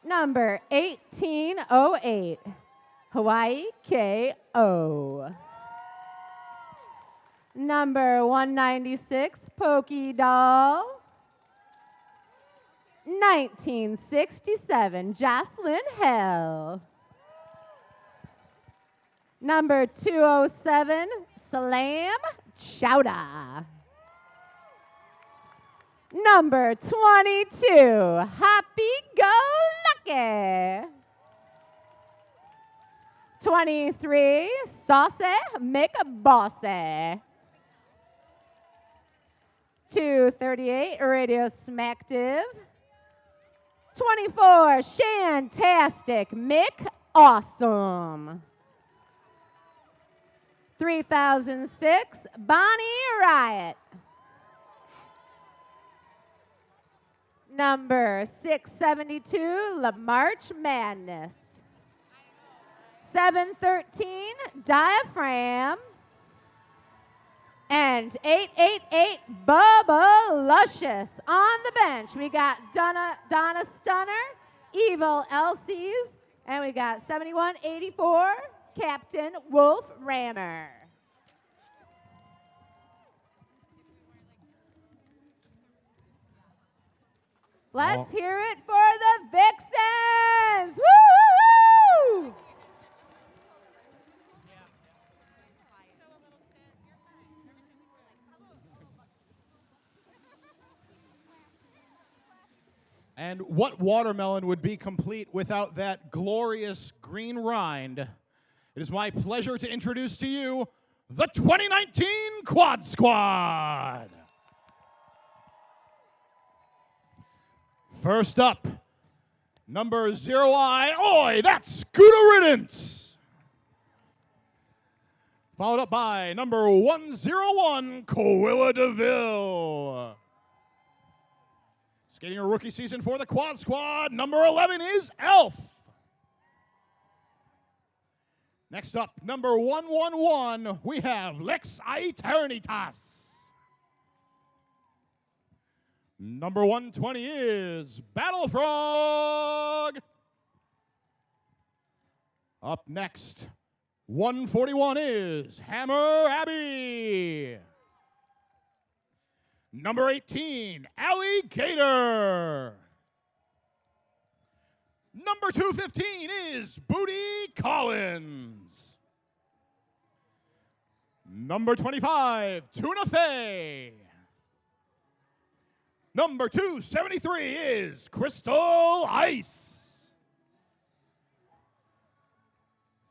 Number 1808, Hawaii KO. Number 196, Pokey Doll. 1967, Jocelyn Hell. Number 207, Salam Chowda. Number 22, Happy Go Lucky. 23, Saucy McBossy. 238, Radio Smacktive. 24, Shantastic Mick Awesome. 3006, Bonnie Riot. Number 672, La March Madness. 713, Diaphragm. And 888, Bubba Luscious. On the bench, we got Donna Stunner, Evil Elsie's, and we got 7184, Captain Wolf Rammer. Let's hear it for the Vixens! Woo! And what watermelon would be complete without that glorious green rind? It is my pleasure to introduce to you the 2019 Quad Squad. First up, number 0I, oi, that's Scooter Riddance. Followed up by number 101, Coilla DeVille. Skating a rookie season for the Quad Squad, number 11 is Elf. Next up, number 111, we have Lex Aeternitas. Number 120 is Battle Frog. Up next, 141 is Hammer Abbey. Number 18, Alligator. Number 215 is Booty Collins. Number 25, Tuna Fey. Number 273 is Crystal Ice.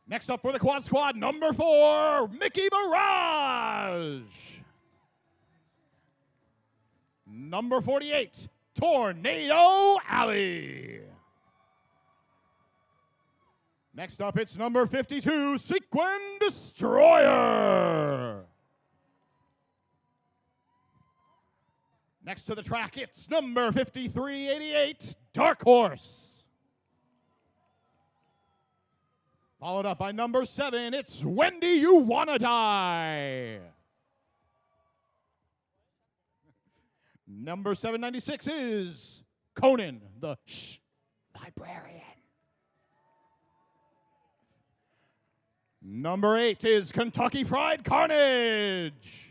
Next up for the Quad Squad, number 4, Mickey Mirage. Number 48, Tornado Alley. Next up, it's number 52, Sequin Destroyer. Next to the track, it's number 5388, Dark Horse. Followed up by number 7, it's Wendy You Wanna Die. Number 796 is Conan, the Librarian. Number 8 is Kentucky Fried Carnage.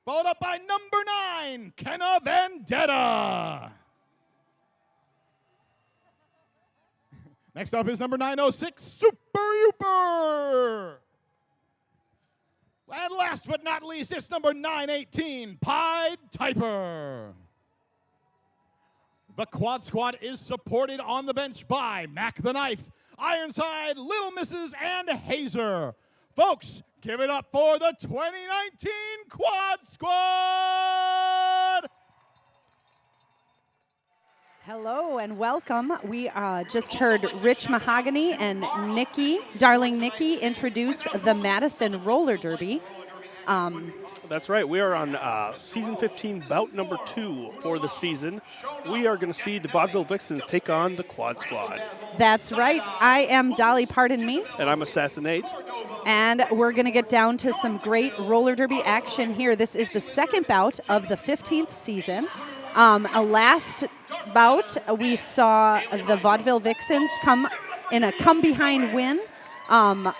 Followed up by number 9, Kenna Vendetta. Next up is number 906, Super Youper. And last but not least, it's number 918, Pied Typer. The Quad Squad is supported on the bench by Mac the Knife, Ironside, Little Misses, and Hazer. Folks, give it up for the 2019 Quad Squad! Hello and welcome. We just heard Rich Mahogany and Darling Nikki, introduce the Madison Roller Derby. That's right. We are on season 15, bout number 2 for the season. We are going to see the Vaudeville Vixens take on the Quad Squad. That's right. I am Dolly Pardon Me. And I'm Assassinate. And we're going to get down to some great roller derby action here. This is the second bout of the 15th season. A last bout, we saw the Vaudeville Vixens come behind win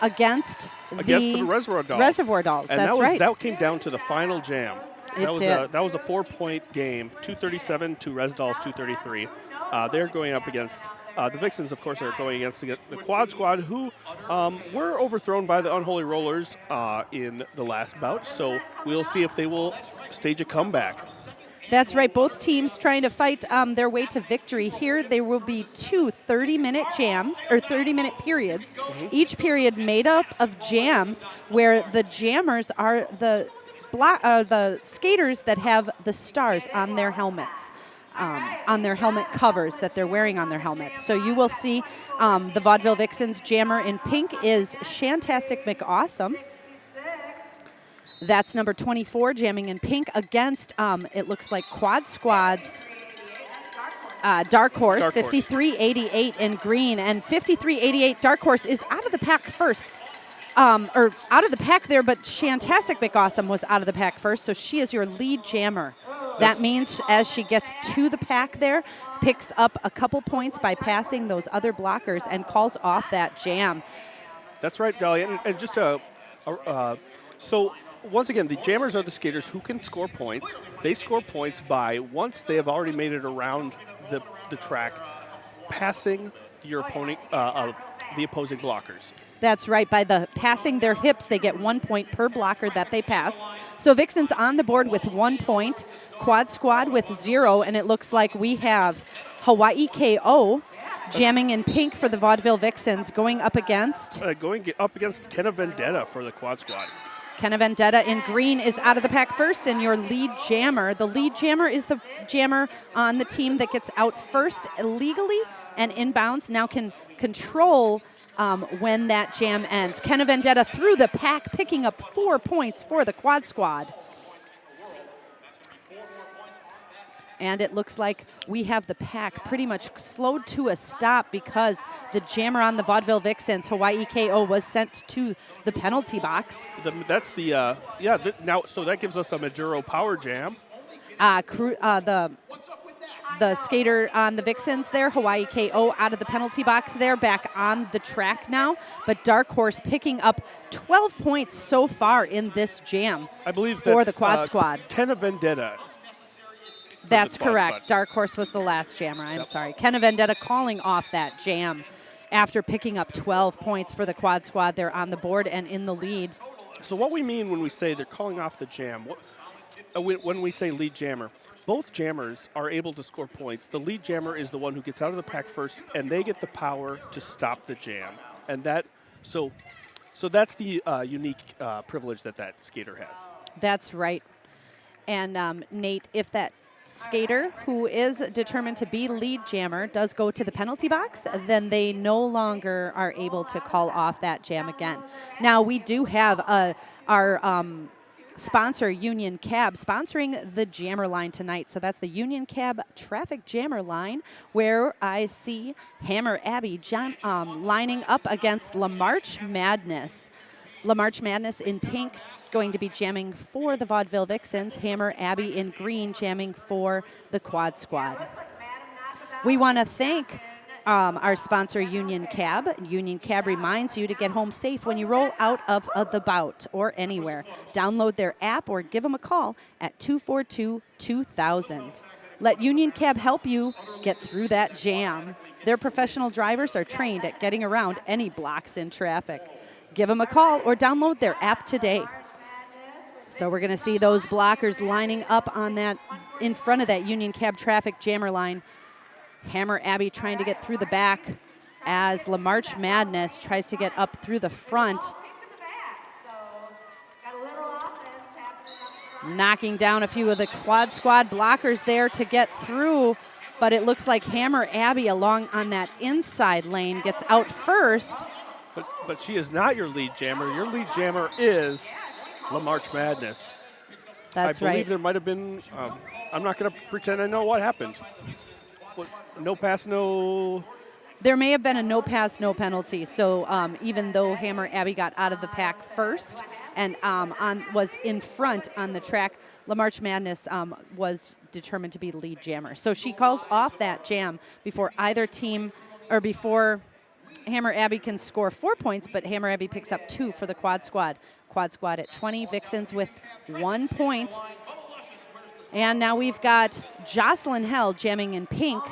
against the Reservoir Dolls. Reservoir Dolls, And that's right. That came down to the final jam. It That did. was a 4-point game, 237 to Res Dolls 233. They're going up against the Vixens, of course, are going against the Quad Squad, who were overthrown by the Unholy Rollers in the last bout. So we'll see if they will stage a comeback. That's right. Both teams trying to fight their way to victory. Here, there will be two 30-minute jams, or 30-minute periods. Each period made up of jams where the jammers are the skaters that have the stars on their helmets, on their helmet covers that they're wearing on their helmets. So you will see the Vaudeville Vixens jammer in pink is Shantastic McAwesome. That's number 24, jamming in pink against, it looks like Quad Squad's Dark Horse, 5388 in green. And 5388 Dark Horse is out of the pack first. Or out of the pack there, but Shantastic McAwesome was out of the pack first, so she is your lead jammer. That means as she gets to the pack there, picks up a couple points by passing those other blockers and calls off that jam. That's right, Dahlia. And just so once again, the jammers are the skaters who can score points. They score points by, once they have already made it around the track, passing your opponent, the opposing blockers. That's right. By the passing their hips, they get 1 point per blocker that they pass. So Vixens on the board with 1 point, Quad Squad with 0, and it looks like we have Hawaii KO jamming in pink for the Vaudeville Vixens, going up against Kenna Vendetta for the Quad Squad. Kenna Vendetta in green is out of the pack first, and your lead jammer. The lead jammer is the jammer on the team that gets out first illegally and inbounds, now can control when that jam ends. Kenna Vendetta through the pack, picking up 4 points for the Quad Squad. And it looks like we have the pack pretty much slowed to a stop because the jammer on the Vaudeville Vixens, Hawaii KO, was sent to the penalty box. That's the, now, so that gives us a Maduro power jam. The skater on the Vixens there, Hawaii KO, out of the penalty box there, back on the track now. But Dark Horse picking up 12 points so far in this jam. I believe for that's the Quad Squad. Kenna Vendetta. That's correct. Dark Horse was the last jammer. I'm sorry. Kenna Vendetta calling off that jam after picking up 12 points for the Quad Squad. They're on the board and in the lead. So what we mean when we say they're calling off the jam, when we say lead jammer, both jammers are able to score points. The lead jammer is the one who gets out of the pack first, and they get the power to stop the jam. And so that's the unique privilege that skater has. That's right. And Nate, if that skater who is determined to be lead jammer does go to the penalty box, then they no longer are able to call off that jam again. Now, we do have our sponsor, Union Cab, sponsoring the jammer line tonight. So that's the Union Cab traffic jammer line, where I see Hammer Abbey lining up against La March Madness. La March Madness in pink, going to be jamming for the Vaudeville Vixens. Hammer Abbey in green, jamming for the Quad Squad. We want to thank our sponsor, Union Cab. Union Cab reminds you to get home safe when you roll out of the Bout or anywhere. Download their app or give them a call at 242-2000. Let Union Cab help you get through that jam. Their professional drivers are trained at getting around any blocks in traffic. Give them a call or download their app today. So we're going to see those blockers lining up on that, in front of that Union Cab traffic jammer line. Hammer Abbey trying to get through the back as La March Madness tries to get up through the front. Knocking down a few of the Quad Squad blockers there to get through, but it looks like Hammer Abbey along on that inside lane gets out first. But she is not your lead jammer. Your lead jammer is La March Madness. That's right. I believe there might have been, I'm not going to pretend I know what happened. No pass, no... There may have been a no pass, no penalty. So even though Hammer Abbey got out of the pack first and was in front on the track, La March Madness was determined to be lead jammer. So she calls off that jam before either team, or before Hammer Abby can score 4 points, but Hammer Abby picks up 2 for the Quad Squad. Quad Squad at 20, Vixens with 1 point. And now we've got Jocelyn Hell jamming in pink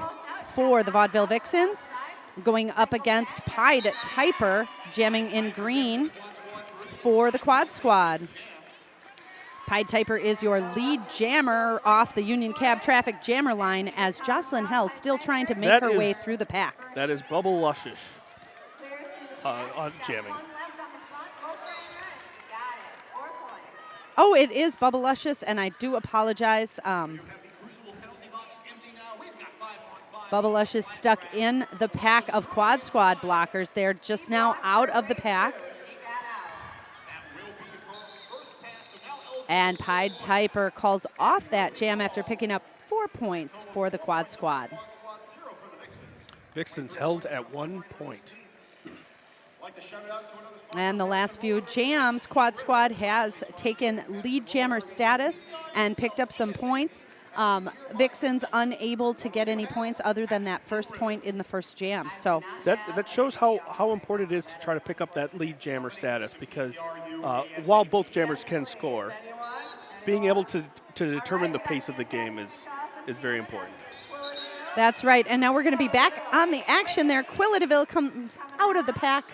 for the Vaudeville Vixens, going up against Pied Typer jamming in green for the Quad Squad. Pied Typer is your lead jammer off the Union Cab traffic jammer line, as Jocelyn Hell still trying to make her way through the pack. That is Bubble Luscious on jamming. Oh, it is Bubble Luscious, and I do apologize. Bubble Luscious stuck in the pack of Quad Squad blockers. They're just now out of the pack. And Pied Typer calls off that jam after picking up 4 points for the Quad Squad. Vixens held at 1 point. And the last few jams, Quad Squad has taken lead jammer status and picked up some points. Vixens unable to get any points other than that first point in the first jam. So that shows how important it is to try to pick up that lead jammer status, because while both jammers can score, being able to determine the pace of the game is very important. That's right. And now we're going to be back on the action there. Quilla DeVille comes out of the pack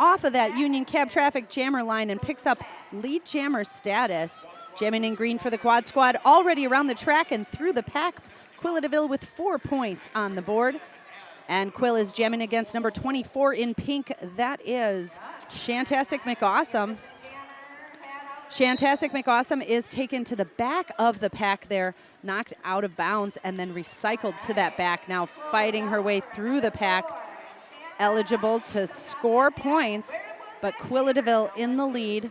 off of that Union Cab traffic jammer line and picks up lead jammer status. Jamming in green for the Quad Squad, already around the track and through the pack. Quilla DeVille with 4 points on the board. And Quill is jamming against number 24 in pink. That is Shantastic McAwesome. Shantastic McAwesome is taken to the back of the pack there, knocked out of bounds, and then recycled to that back. Now fighting her way through the pack, eligible to score points, but Quilla DeVille in the lead.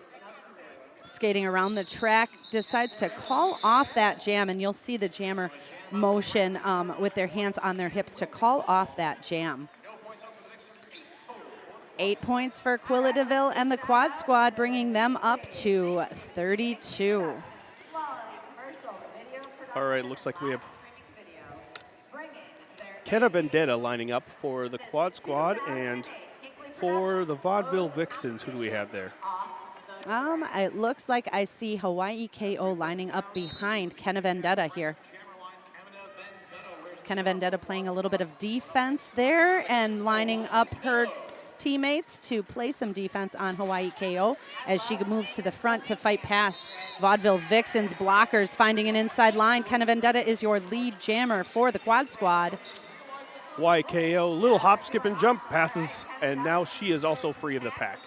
Skating around the track, decides to call off that jam, and you'll see the jammer motion with their hands on their hips to call off that jam. 8 points for Quilla DeVille and the Quad Squad, bringing them up to 32. All right, looks like we have Kenna Vendetta lining up for the Quad Squad, and for the Vaudeville Vixens, who do we have there? It looks like I see Hawaii KO lining up behind Kenna Vendetta here. Kenna Vendetta playing a little bit of defense there and lining up her teammates to play some defense on Hawaii KO as she moves to the front to fight past Vaudeville Vixens blockers, finding an inside line. Kenna Vendetta is your lead jammer for the Quad Squad. Hawaii KO, little hop, skip, and jump passes, and now she is also free of the pack.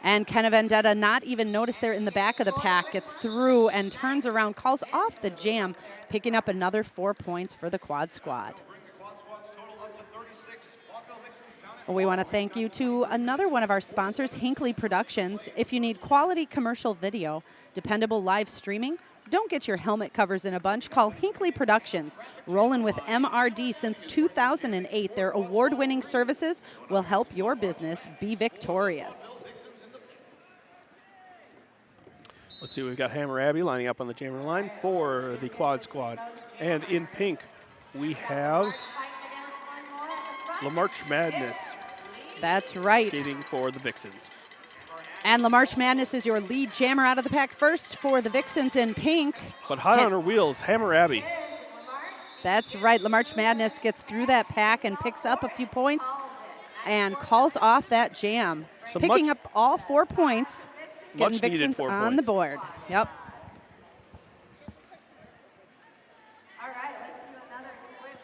And Kenna Vendetta, not even noticed there in the back of the pack, gets through and turns around, calls off the jam, picking up another 4 points for the Quad Squad. We want to thank you to another one of our sponsors, Hinckley Productions. If you need quality commercial video, dependable live streaming, don't get your helmet covers in a bunch, call Hinckley Productions. Rolling with MRD since 2008, their award-winning services will help your business be victorious. Let's see, we've got Hammer Abby lining up on the jammer line for the Quad Squad. And in pink, we have LaMarche Madness. That's right. Skating for the Vixens. And LaMarche Madness is your lead jammer out of the pack first for the Vixens in pink. But hot on her wheels, Hammer Abby. That's right. LaMarche Madness gets through that pack and picks up a few points and calls off that jam. Picking up all 4 points. Getting Vixens on the board. Yep.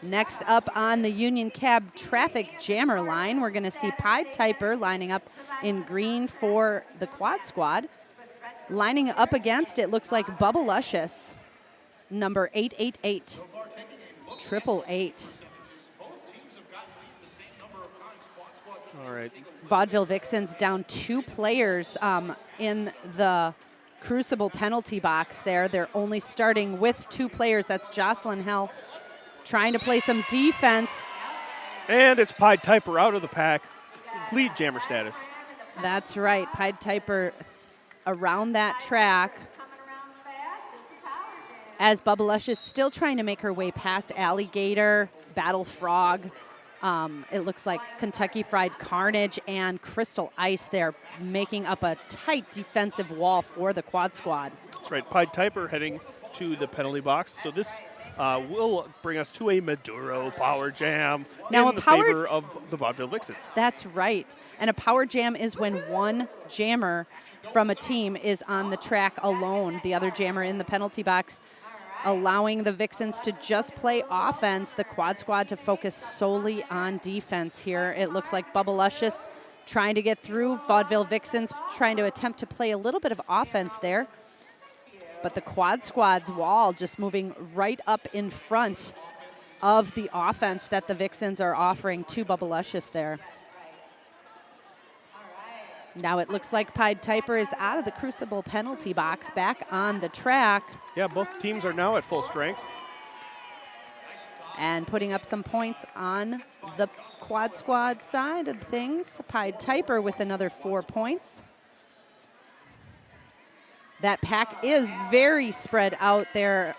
Next up on the Union Cab traffic jammer line, we're going to see Pied Typer lining up in green for the Quad Squad. Lining up against, it looks like Bubble Luscious, number 888. 888. All right. Vaudeville Vixens down 2 players in the Crucible penalty box there. They're only starting with 2 players. That's Jocelyn Hell trying to play some defense. And it's Pied Typer out of the pack. Lead jammer status. That's right. Pied Typer around that track. as Bubbalush is still trying to make her way past Alligator, Battle Frog. It looks like Kentucky Fried Carnage and Crystal Ice there, making up a tight defensive wall for the Quad Squad. That's right. Pied Piper heading to the penalty box. So this will bring us to a Maduro Power Jam now in the favor of the Vaudeville Vixens. That's right. And a Power Jam is when one jammer from a team is on the track alone, the other jammer in the penalty box, allowing the Vixens to just play offense, the Quad Squad to focus solely on defense here. It looks like Bubbaluscious trying to get through, Vaudeville Vixens trying to attempt to play a little bit of offense there. But the Quad Squad's wall just moving right up in front of the offense that the Vixens are offering to Bubbaluscious there. Now it looks like Pied Piper is out of the Crucible penalty box, back on the track. Yeah, both teams are now at full strength. And putting up some points on the Quad Squad side of things. Pied Piper with another 4 points. That pack is very spread out there,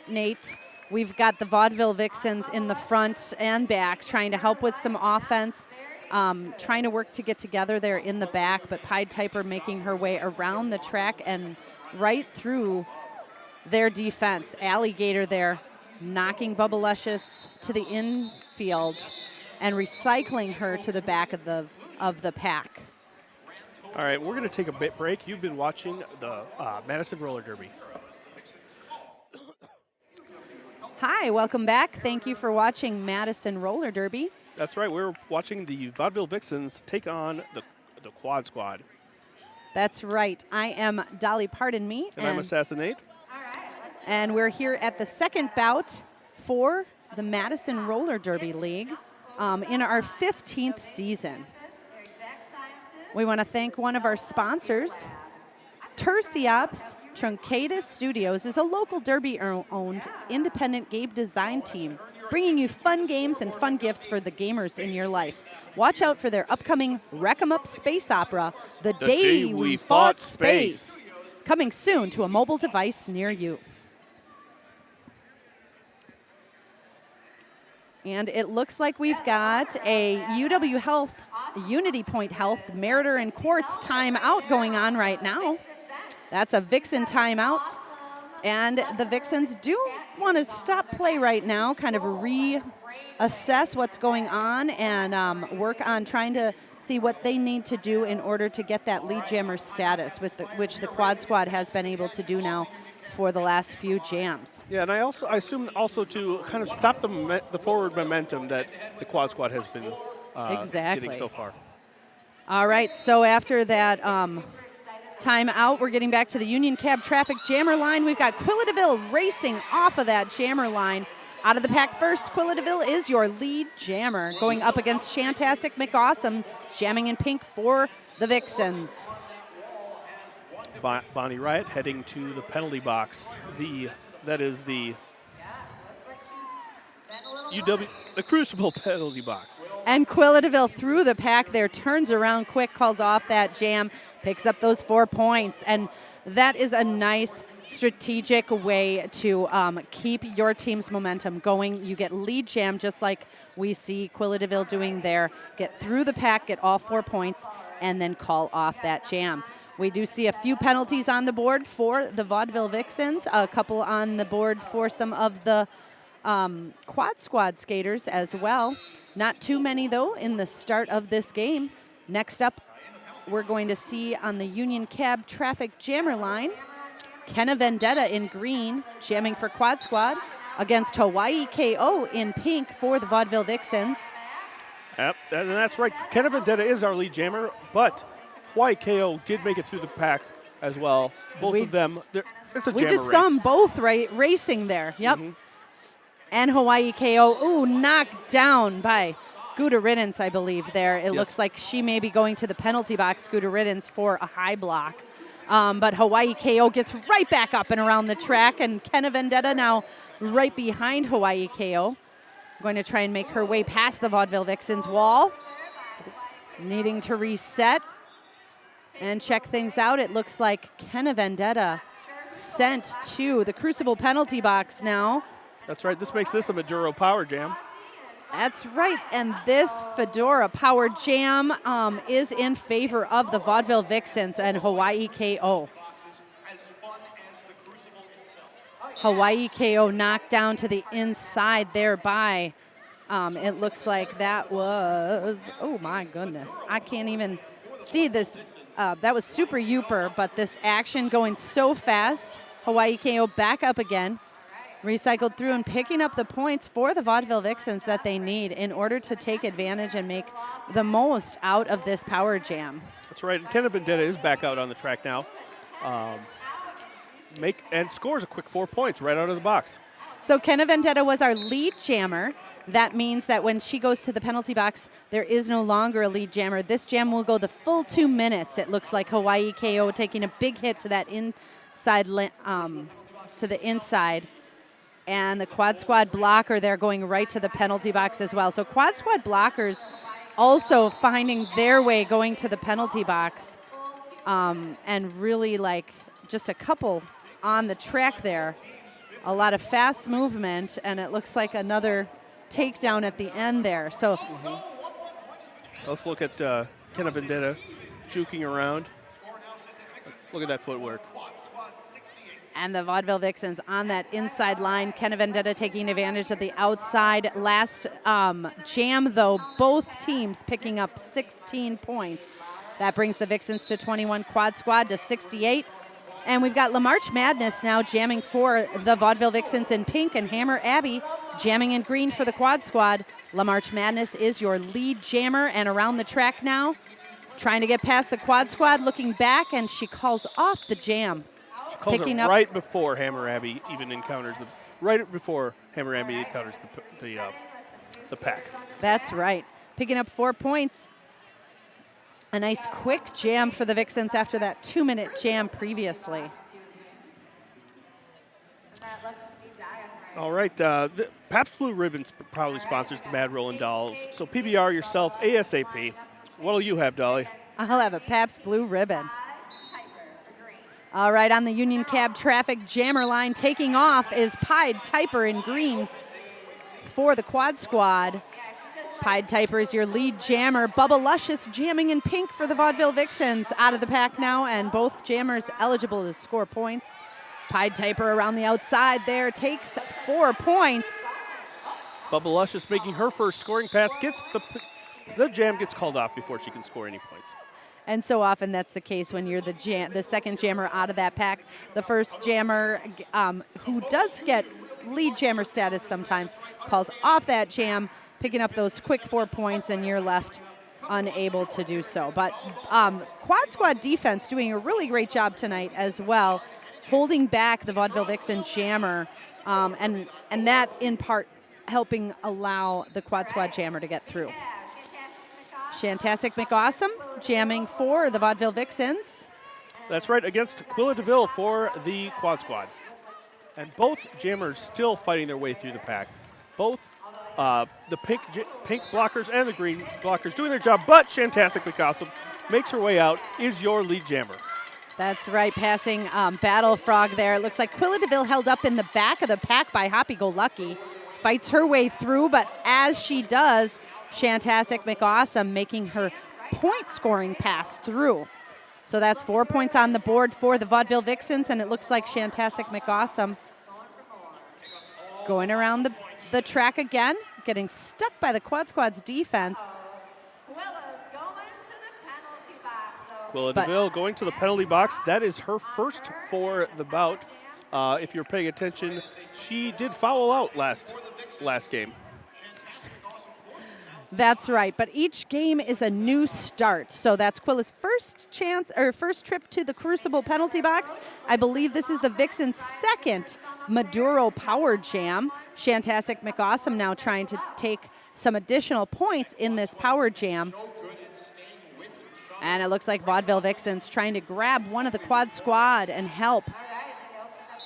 Nate. We've got the Vaudeville Vixens in the front and back trying to help with some offense. Trying to work to get together there in the back, but Pied Piper making her way around the track and right through their defense. Alligator there knocking Bubbaluscious to the infield and recycling her to the back of the pack. All right, we're going to take a bit break. You've been watching the Madison Roller Derby. Hi, welcome back. Thank you for watching Madison Roller Derby. That's right. We're watching the Vaudeville Vixens take on the Quad Squad. That's right. I am Dolly Pardon Me. And I'm Assassinate. And we're here at the second bout for the Madison Roller Derby League in our 15th season. We want to thank one of our sponsors. Terciops Truncatus Studios is a local Derby-owned independent game design team, bringing you fun games and fun gifts for the gamers in your life. Watch out for their upcoming Wreck 'em Up Space Opera, The Day We Fought Space, coming soon to a mobile device near you. And it looks like we've got a UW Health, Unity Point Health, Meritor and Quartz timeout going on right now. That's a Vixen timeout. And the Vixens do want to stop play right now, kind of reassess what's going on and work on trying to see what they need to do in order to get that lead jammer status, which the Quad Squad has been able to do now for the last few jams. Yeah, and I assume also to kind of stop the forward momentum that the Quad Squad has been getting so far. All right, so after that time out, we're getting back to the Union Cab traffic jammer line. We've got Quilla DeVille racing off of that jammer line. Out of the pack first, Quilla DeVille is your lead jammer, going up against Shantastic McAwesome, jamming in pink for the Vixens. Bonnie Riot heading to the penalty box. That is the Crucible penalty box. And Quilla DeVille through the pack there, turns around quick, calls off that jam, picks up those 4 points. And that is a nice strategic way to keep your team's momentum going. You get lead jam just like we see Quilla DeVille doing there. Get through the pack, get all 4 points, and then call off that jam. We do see a few penalties on the board for the Vaudeville Vixens, a couple on the board for some of the Quad Squad skaters as well. Not too many, though, in the start of this game. Next up, we're going to see on the Union Cab traffic jammer line, Kenna Vendetta in green, jamming for Quad Squad, against Hawaii KO in pink for the Vaudeville Vixens. Yep, and that's right. Kenna Vendetta is our lead jammer, but Hawaii KO did make it through the pack as well. Both of them, it's a jammer race. We just saw them both racing there. Yep. Mm-hmm. And Hawaii KO, knocked down by Scooter Riddens, I believe, there. It looks like she may be going to the penalty box, Scooter Riddens, for a high block. But Hawaii KO gets right back up and around the track, and Kenna Vendetta now right behind Hawaii KO. Going to try and make her way past the Vaudeville Vixens wall. Needing to reset and check things out. It looks like Kenna Vendetta sent to the Crucible penalty box now. That's right. This makes this a Maduro Power Jam. That's right, and this Fedora Power Jam is in favor of the Vaudeville Vixens and Hawaii KO. Hawaii KO knocked down to the inside there by, it looks like that was, oh my goodness, I can't even see this. That was Super Youper, but this action going so fast. Hawaii KO back up again. Recycled through and picking up the points for the Vaudeville Vixens that they need in order to take advantage and make the most out of this Power Jam. That's right. And Kenna Vendetta is back out on the track now. And scores a quick 4 points right out of the box. So Kenna Vendetta was our lead jammer. That means that when she goes to the penalty box, there is no longer a lead jammer. This jam will go the full 2 minutes. It looks like Hawaii KO taking a big hit to that inside, to the inside. And the Quad Squad blocker there going right to the penalty box as well. So Quad Squad blockers also finding their way going to the penalty box. And really like just a couple on the track there. A lot of fast movement, and it looks like another takedown at the end there. So let's look at Kenna Vendetta juking around. Look at that footwork. And the Vaudeville Vixens on that inside line. Kenna Vendetta taking advantage of the outside. Last jam, though, both teams picking up 16 points. That brings the Vixens to 21, Quad Squad to 68. And we've got La March Madness now jamming for the Vaudeville Vixens in pink, and Hammer Abby jamming in green for the Quad Squad. La March Madness is your lead jammer, and around the track now, trying to get past the Quad Squad, looking back, and she calls off the jam. Calls it right before Hammer Abby even encounters the the pack. That's right. Picking up 4 points. A nice quick jam for the Vixens after that 2-minute jam previously. All right. The Pabst Blue Ribbon proudly sponsors the Mad Rollin' Dolls. So PBR yourself ASAP. What'll you have, Dolly? I'll have a Pabst Blue Ribbon. All right, on the Union Cab traffic jammer line, taking off is Pied Typer in green for the Quad Squad. Pied Typer is your lead jammer. Bubba Luscious jamming in pink for the Vaudeville Vixens. Out of the pack now, and both jammers eligible to score points. Pied Typer around the outside there takes 4 points. Bubba Luscious making her first scoring pass, gets the jam gets called off before she can score any points. And so often that's the case when you're the second jammer out of that pack. The first jammer, who does get lead jammer status sometimes, calls off that jam, picking up those quick 4 points, and you're left unable to do so. But Quad Squad defense doing a really great job tonight as well, holding back the Vaudeville Vixen jammer, and that in part helping allow the Quad Squad jammer to get through. Shantastic McAwesome jamming for the Vaudeville Vixens. That's right, against Quilla DeVille for the Quad Squad. And both jammers still fighting their way through the pack. Both the pink blockers and the green blockers doing their job, but Shantastic McAwesome makes her way out, is your lead jammer. That's right, passing Battle Frog there. It looks like Quilla DeVille held up in the back of the pack by Hoppy Go Lucky. Fights her way through, but as she does, Shantastic McAwesome making her point-scoring pass through. So that's 4 points on the board for the Vaudeville Vixens, and it looks like Shantastic McAwesome going around the track again, getting stuck by the Quad Squad's defense. Quilla DeVille going to the penalty box. That is her first for the bout. If you're paying attention, she did foul out last game. That's right, but each game is a new start. So that's Quilla's first trip to the Crucible penalty box. I believe this is the Vixen's second Maduro Power Jam. Shantastic McAwesome now trying to take some additional points in this Power Jam. And it looks like Vaudeville Vixens trying to grab one of the Quad Squad and help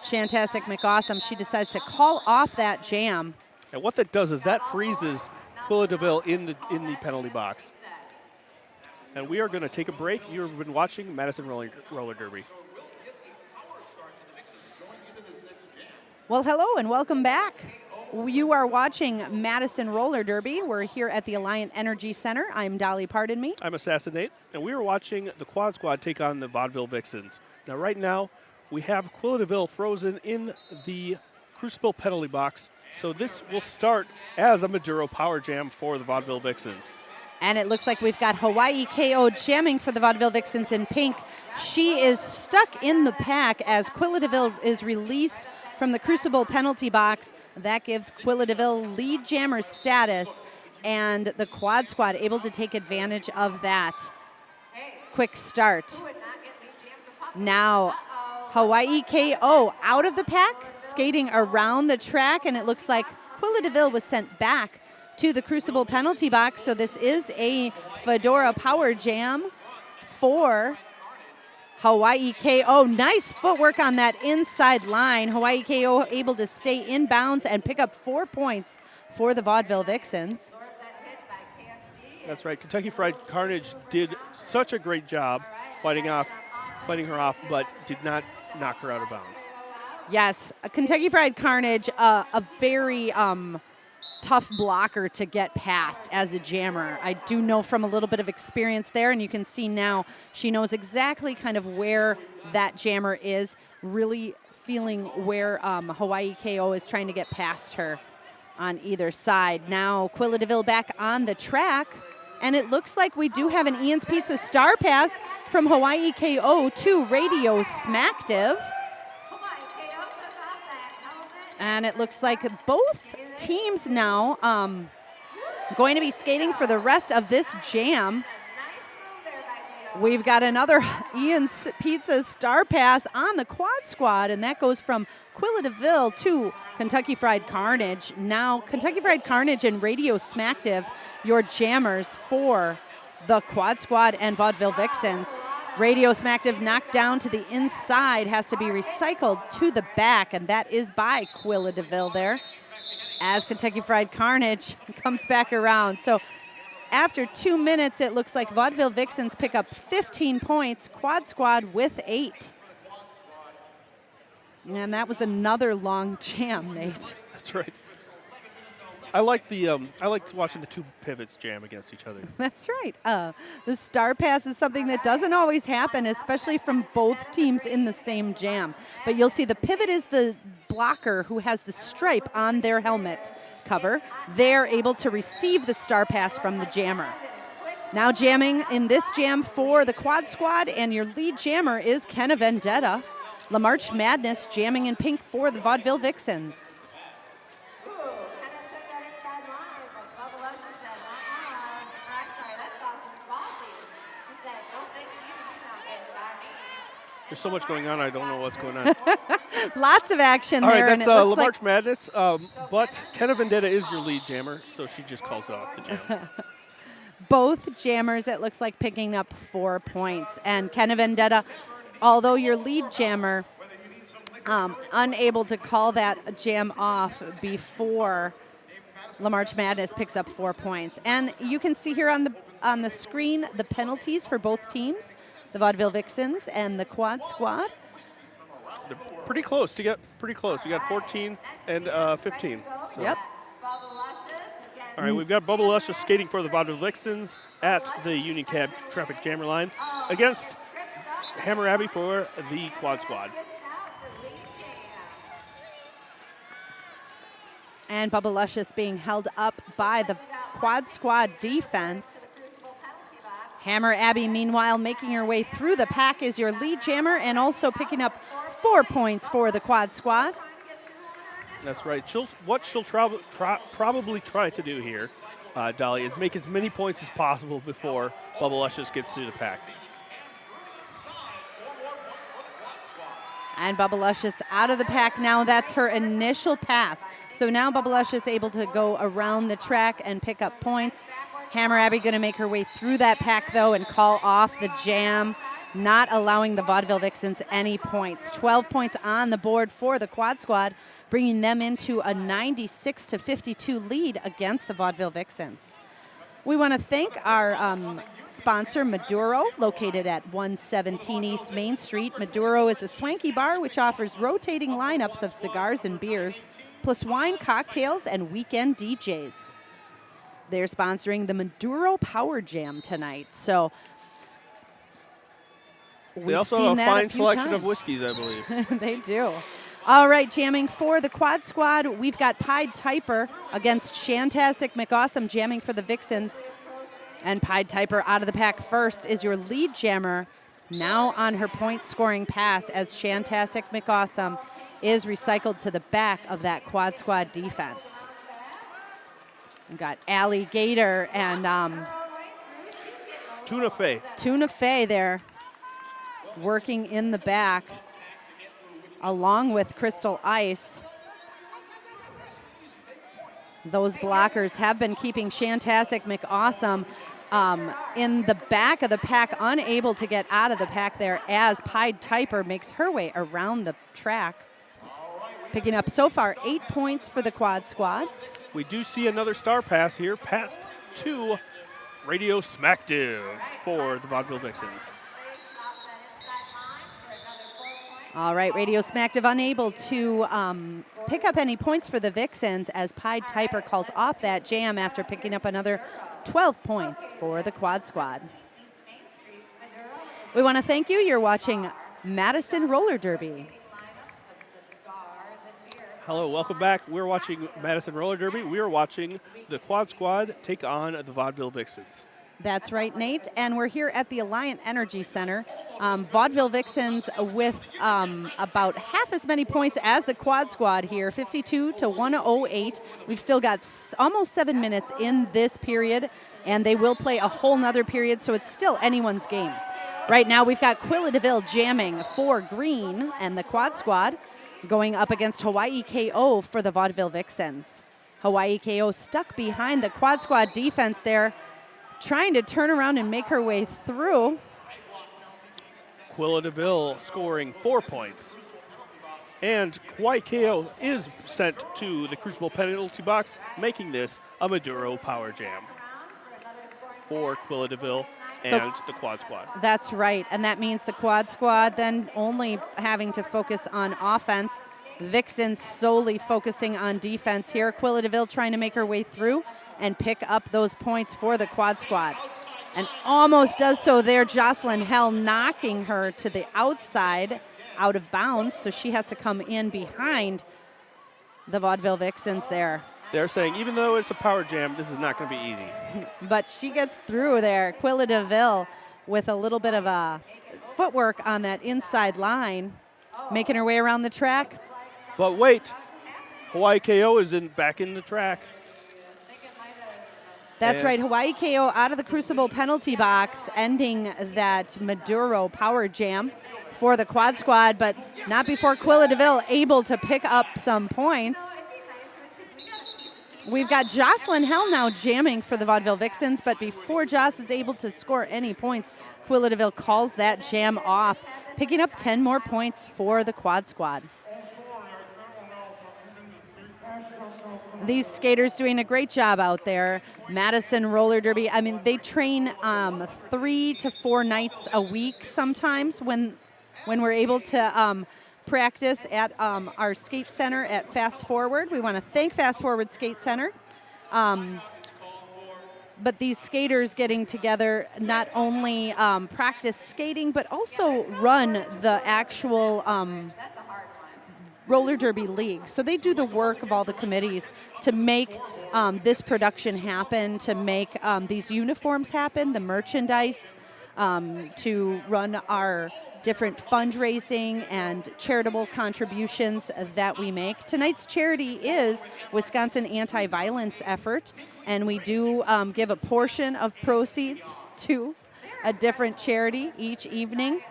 Shantastic McAwesome. She decides to call off that jam. And what that does is that freezes Quilla DeVille in the penalty box. And we are going to take a break. You've been watching Madison Roller Derby. Well, hello and welcome back. You are watching Madison Roller Derby. We're here at the Alliant Energy Center. I'm Dolly, pardon me. I'm Assassinate, and we are watching the Quad Squad take on the Vaudeville Vixens. Now, right now, we have Quilladeville frozen in the Crucible penalty box, so this will start as a Maduro power jam for the Vaudeville Vixens. And it looks like we've got Hawaii KO jamming for the Vaudeville Vixens in pink. She is stuck in the pack as Quilladeville is released from the Crucible penalty box. That gives Quilladeville lead jammer status, and the Quad Squad able to take advantage of that. Quick start. Now, Hawaii KO out of the pack, skating around the track, and it looks like Quilladeville was sent back to the Crucible penalty box, so this is a Fedora power jam for Hawaii KO. Nice footwork on that inside line. Hawaii KO able to stay in bounds and pick up 4 points for the Vaudeville Vixens. That's right. Kentucky Fried Carnage did such a great job fighting her off, but did not knock her out of bounds. Yes, Kentucky Fried Carnage, a very tough blocker to get past as a jammer. I do know from a little bit of experience there, and you can see now she knows exactly kind of where that jammer is, really feeling where Hawaii KO is trying to get past her on either side. Now Quilladeville back on the track, and it looks like we do have an Ian's Pizza star pass from Hawaii KO to Radio Smackdiv. And it looks like both teams now going to be skating for the rest of this jam. We've got another Ian's Pizza star pass on the Quad Squad, and that goes from Quilladeville to Kentucky Fried Carnage. Now Kentucky Fried Carnage and Radio Smackdiv, your jammers for the Quad Squad and Vaudeville Vixens. Radio Smackdiv knocked down to the inside, has to be recycled to the back, and that is by Quilladeville there as Kentucky Fried Carnage comes back around. So after 2 minutes, it looks like Vaudeville Vixens pick up 15 points, Quad Squad with 8. And that was another long jam, Nate. That's right. I like watching the two pivots jam against each other. That's right. The star pass is something that doesn't always happen, especially from both teams in the same jam. But you'll see the pivot is the blocker who has the stripe on their helmet cover. They're able to receive the star pass from the jammer. Now jamming in this jam for the Quad Squad, and your lead jammer is Kenna Vendetta. La March Madness jamming in pink for the Vaudeville Vixens. There's so much going on, I don't know what's going on. Lots of action All there. right, that's La March Madness, but Kenna Vendetta is your lead jammer, so she just calls it off the jam. Both jammers, it looks like, picking up 4 points. And Kenna Vendetta, although your lead jammer, unable to call that jam off before La March Madness picks up 4 points. And you can see here on the screen the penalties for both teams, the Vaudeville Vixens and the Quad Squad. They're pretty close to get pretty close. You got 14 and 15. So. Yep. All right, we've got Bubba Luscious skating for the Vaudeville Vixens at the Union Cab traffic jammer line against Hammer Abbey for the Quad Squad. And Bubba Luscious being held up by the Quad Squad defense. Hammer Abbey, meanwhile, making her way through the pack is your lead jammer and also picking up 4 points for the Quad Squad. That's right. What she'll probably try to do here, Dolly, is make as many points as possible before Bubba Luscious gets through the pack. And Bubba Luscious out of the pack now. That's her initial pass. So now Bubba Luscious able to go around the track and pick up points. Hammer Abbey going to make her way through that pack, though, and call off the jam, not allowing the Vaudeville Vixens any points. 12 points on the board for the Quad Squad, bringing them into a 96-52 lead against the Vaudeville Vixens. We want to thank our sponsor, Maduro, located at 117 East Main Street. Maduro is a swanky bar which offers rotating lineups of cigars and beers, plus wine, cocktails, and weekend DJs. They're sponsoring the Maduro Power Jam tonight. So they also have a fine selection of whiskeys, I believe. They do. All right, jamming for the Quad Squad, we've got Pied Typer against Shantastic McAwesome jamming for the Vixens. And Pied Typer out of the pack first is your lead jammer, now on her point-scoring pass as Shantastic McAwesome is recycled to the back of that Quad Squad defense. We've got Alligator and Tuna Fey. Tuna Fey there working in the back, along with Crystal Ice. Those blockers have been keeping Shantastic McAwesome in the back of the pack, unable to get out of the pack there as Pied Typer makes her way around the track. Picking up so far 8 points for the Quad Squad. We do see another star pass here, passed to Radio Smackdiv for the Vaudeville Vixens. All right, Radio Smackdiv unable to pick up any points for the Vixens as Pied Typer calls off that jam after picking up another 12 points for the Quad Squad. We want to thank you. You're watching Madison Roller Derby. Hello, welcome back. We're watching Madison Roller Derby. We are watching the Quad Squad take on the Vaudeville Vixens. That's right, Nate. And we're here at the Alliant Energy Center. Vaudeville Vixens with about half as many points as the Quad Squad here, 52 to 108. We've still got almost 7 minutes in this period, and they will play a whole nother period, so it's still anyone's game. Right now, we've got Quilla DeVille jamming for Green and the Quad Squad going up against Hawaii KO for the Vaudeville Vixens. Hawaii KO stuck behind the Quad Squad defense there, trying to turn around and make her way through. Quilla DeVille scoring 4 points. And Hawaii KO is sent to the Crucible penalty box, making this a Maduro Power Jam for Quilla DeVille and the Quad Squad. That's right, and that means the Quad Squad then only having to focus on offense. Vixens solely focusing on defense here. Quilla DeVille trying to make her way through and pick up those points for the Quad Squad. And almost does so there. Jocelyn Hell knocking her to the outside, out of bounds, so she has to come in behind the Vaudeville Vixens there. They're saying, even though it's a power jam, this is not going to be easy. But she gets through there. Quilla DeVille with a little bit of a footwork on that inside line, making her way around the track. But wait, Hawaii KO is back in the track. That's right, Hawaii KO out of the Crucible penalty box, ending that Maduro Power Jam for the Quad Squad, but not before Quilla DeVille able to pick up some points. We've got Jocelyn Hell now jamming for the Vaudeville Vixens, but before Joss is able to score any points, Quilla DeVille calls that jam off, picking up 10 more points for the Quad Squad. These skaters doing a great job out there. Madison Roller Derby, I mean, they train 3 to 4 nights a week sometimes when we're able to practice at our skate center at Fast Forward. We want to thank Fast Forward Skate Center. But these skaters getting together not only practice skating, but also run the actual roller derby league. So they do the work of all the committees to make this production happen, to make these uniforms happen, the merchandise, to run our different fundraising and charitable contributions that we make. Tonight's charity is Wisconsin Anti-Violence Effort, and we do give a portion of proceeds to a different charity each evening.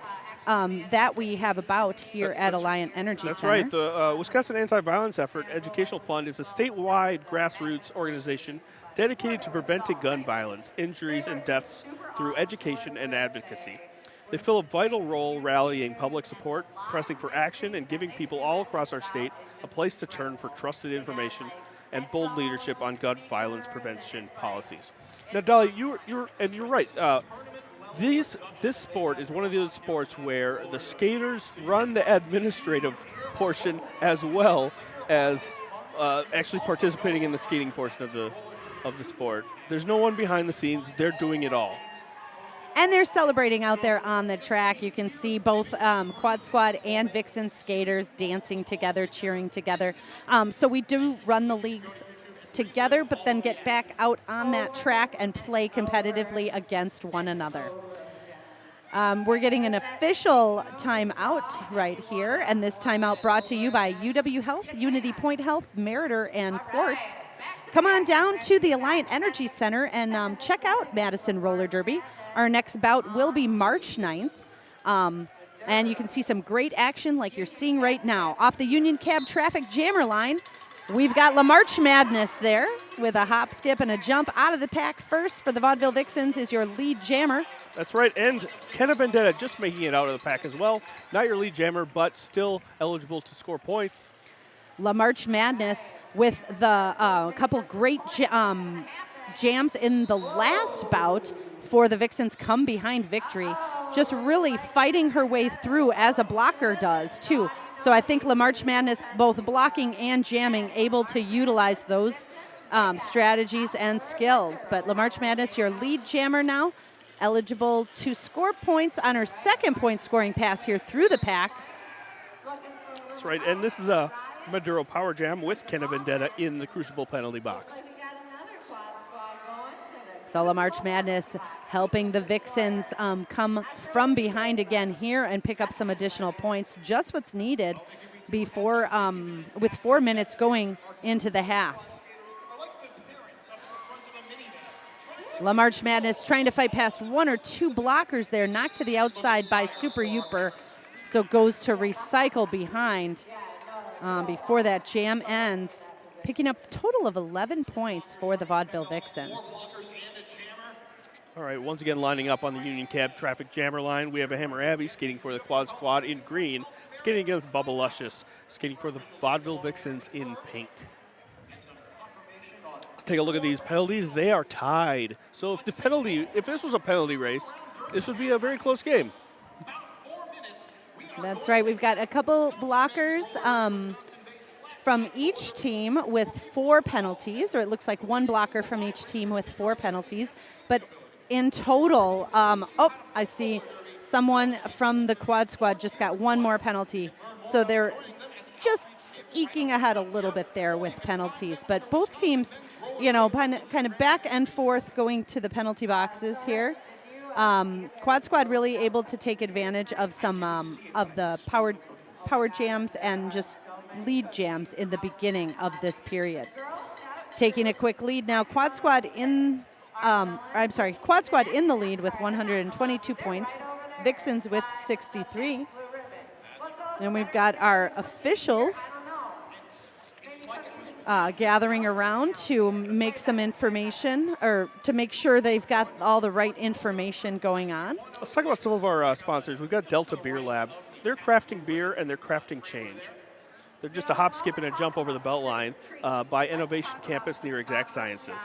That we have about here at Alliant Energy Center. That's right. The Wisconsin Anti-Violence Effort Educational Fund is a statewide grassroots organization dedicated to preventing gun violence, injuries, and deaths through education and advocacy. They fill a vital role rallying public support, pressing for action, and giving people all across our state a place to turn for trusted information and bold leadership on gun violence prevention policies. Now, Dolly, you're right. This sport is one of those sports where the skaters run the administrative portion as well as actually participating in the skating portion of the sport. There's no one behind the scenes. They're doing it all. And they're celebrating out there on the track. You can see both Quad Squad and Vixen skaters dancing together, cheering together. So we do run the leagues together, but then get back out on that track and play competitively against one another. We're getting an official timeout right here, and this timeout brought to you by UW Health, Unity Point Health, Meritor, and Quartz. Come on down to the Alliant Energy Center and check out Madison Roller Derby. Our next bout will be March 9th. And you can see some great action like you're seeing right now. Off the Union Cab traffic jammer line, we've got La March Madness there with a hop, skip, and a jump. Out of the pack first for the Vaudeville Vixens is your lead jammer. That's right, and Kenna Vendetta just making it out of the pack as well. Not your lead jammer, but still eligible to score points. La March Madness with the couple great jams in the last bout for the Vixens come behind victory. Just really fighting her way through as a blocker does, too. So I think La March Madness, both blocking and jamming, able to utilize those strategies and skills. But La March Madness, your lead jammer now, eligible to score points on her second point scoring pass here through the pack. That's right, and this is a Maduro Power Jam with Kenna Vendetta in the Crucible penalty box. So La March Madness helping the Vixens come from behind again here and pick up some additional points. Just what's needed before, with 4 minutes going into the half. La March Madness trying to fight past one or two blockers there, knocked to the outside by Super Youper, so goes to recycle behind before that jam ends, picking up a total of 11 points for the Vaudeville Vixens. All right, once again lining up on the Union Cab traffic jammer line, we have a Hammer Abbey skating for the Quad Squad in green, skating against Bubba Luscious, skating for the Vaudeville Vixens in pink. Let's take a look at these penalties. They are tied. So if this was a penalty race, this would be a very close game. That's right. We've got a couple blockers from each team with 4 penalties, or it looks like one blocker from each team with 4 penalties. But in total, I see someone from the Quad Squad just got 1 more penalty. So they're just eking ahead a little bit there with penalties. But both teams, kind of back and forth going to the penalty boxes here. Quad Squad really able to take advantage of some of the power jams and just lead jams in the beginning of this period. Taking a quick lead now, Quad Squad in the lead with 122 points, Vixens with 63. And we've got our officials gathering around to make some information, or to make sure they've got all the right information going on. Let's talk about some of our sponsors. We've got Delta Beer Lab. They're crafting beer and they're crafting change. They're just a hop, skip, and a jump over the belt line by Innovation Campus near Exact Sciences.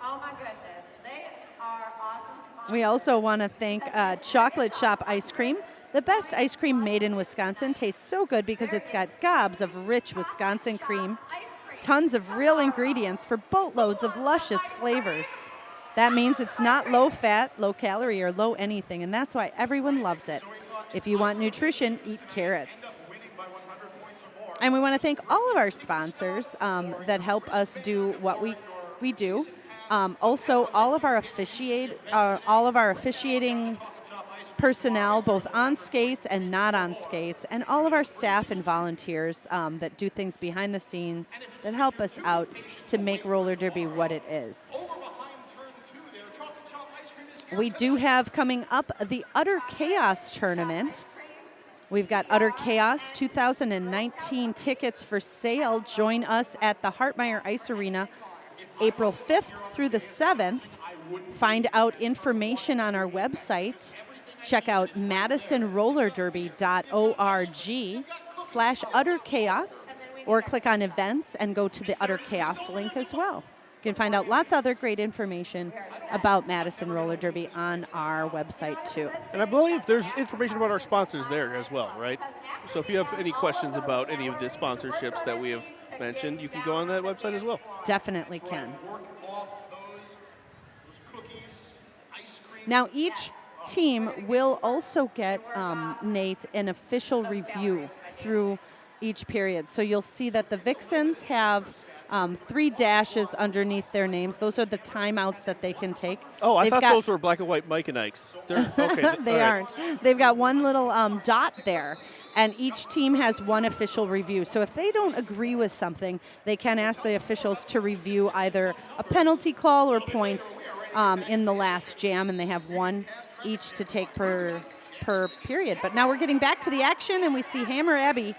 Oh my goodness, they are awesome. We also want to thank Chocolate Shop Ice Cream. The best ice cream made in Wisconsin tastes so good because it's got gobs of rich Wisconsin cream, tons of real ingredients for boatloads of luscious flavors. That means it's not low fat, low calorie, or low anything, and that's why everyone loves it. If you want nutrition, eat carrots. And we want to thank all of our sponsors that help us do what we do. Also, all of our officiating personnel, both on skates and not on skates, and all of our staff and volunteers that do things behind the scenes that help us out to make roller derby what it is. We do have coming up the Utter Chaos Tournament. We've got Utter Chaos 2019 tickets for sale. Join us at the Hartmeyer Ice Arena April 5th through the 7th. Find out information on our website. Check out madisonrollerderby.org/utterchaos, or click on events and go to the Utter Chaos link as well. You can find out lots of other great information about Madison Roller Derby on our website too. And I believe there's information about our sponsors there as well, right? So if you have any questions about any of the sponsorships that we have mentioned, you can go on that website as well. Definitely can. Now each team will also get, Nate, an official review through each period. So you'll see that the Vixens have 3 dashes underneath their names. Those are the timeouts that they can take. Oh, I thought those were black and white Mike and Ike's. Okay, they aren't. They've got one little dot there, and each team has one official review. So if they don't agree with something, they can ask the officials to review either a penalty call or points in the last jam, and they have one each to take per period. But now we're getting back to the action, and we see Hammer Abby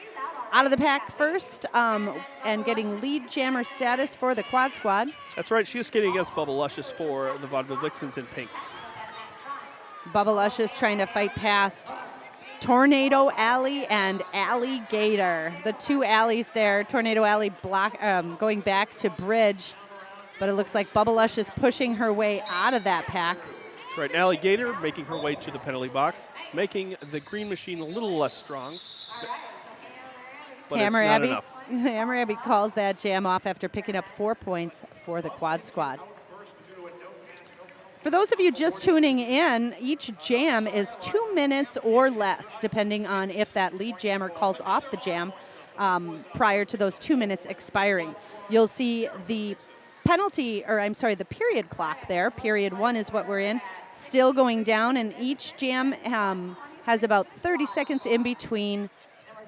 out of the pack first and getting lead jammer status for the quad squad. That's right. She is skating against Bubba Luscious for the Vaudeville Vixens in pink. Bubba Luscious trying to fight past Tornado Alley and Alligator. The 2 alleys there. Tornado Alley going back to bridge. But it looks like Bubba Luscious pushing her way out of that pack. That's right. And Alligator making her way to the penalty box, making the green machine a little less strong. But Hammer it's not Abby, enough. Hammer Abby calls that jam off after picking up 4 points for the quad squad. For those of you just tuning in, each jam is 2 minutes or less, depending on if that lead jammer calls off the jam prior to those 2 minutes expiring. You'll see the the period clock there. Period 1 is what we're in, still going down, and each jam has about 30 seconds in between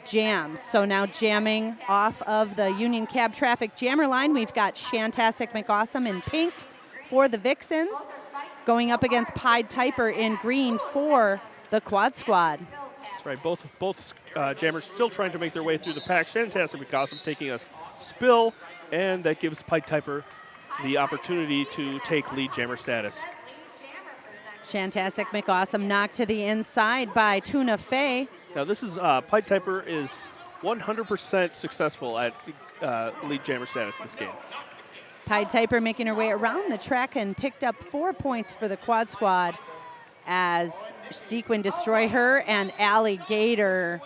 jams. So now jamming off of the Union Cab Traffic jammer line, we've got Shantastic McAwesome in pink for the Vixens, going up against Pied Typer in green for the quad squad. That's right. Both jammers still trying to make their way through the pack. Shantastic McAwesome taking a spill, and that gives Pied Typer the opportunity to take lead jammer status. Shantastic McAwesome knocked to the inside by Tuna Fey. Now this is, Pied Typer is 100% successful at lead jammer status this game. Pied Typer making her way around the track and picked up 4 points for the quad squad as Sequin Destroy Her and Alligator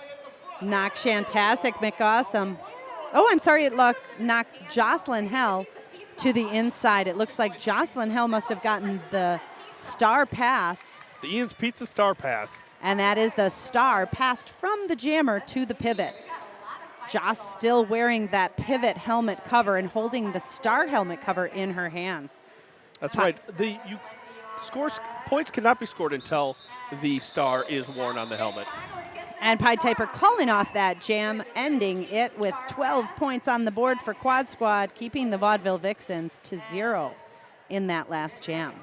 knock Shantastic McAwesome. Oh, I'm sorry, it knocked Jocelyn Hell to the inside. It looks like Jocelyn Hell must have gotten the star pass. The Ian's Pizza star pass. And that is the star passed from the jammer to the pivot. Joss still wearing that pivot helmet cover and holding the star helmet cover in her hands. That's right. Points cannot be scored until the star is worn on the helmet. And Pied Typer calling off that jam, ending it with 12 points on the board for Quad Squad, keeping the Vaudeville Vixens to 0 in that last jam.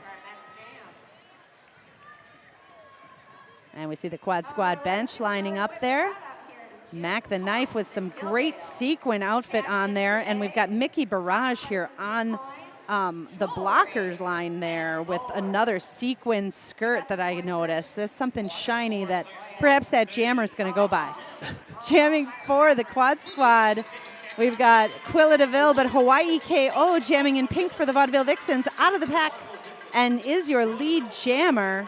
And we see the Quad Squad bench lining up there. Mac the Knife with some great sequin outfit on there. And we've got Mickey Barrage here on the blockers line there with another sequin skirt that I noticed. That's something shiny that perhaps that jammer's going to go by. Jamming for the Quad Squad, we've got Quilla DeVille, but Hawaii KO jamming in pink for the Vaudeville Vixens out of the pack and is your lead jammer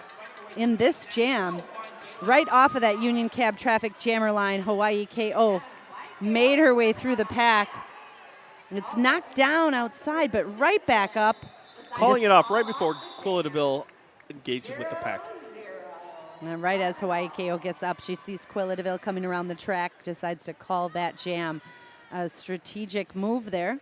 in this jam. Right off of that Union Cab Traffic jammer line, Hawaii KO made her way through the pack. It's knocked down outside, but right back up. Calling it off right before Quilla DeVille engages with the pack. And right as Hawaii KO gets up, she sees Quilla DeVille coming around the track, decides to call that jam. A strategic move there.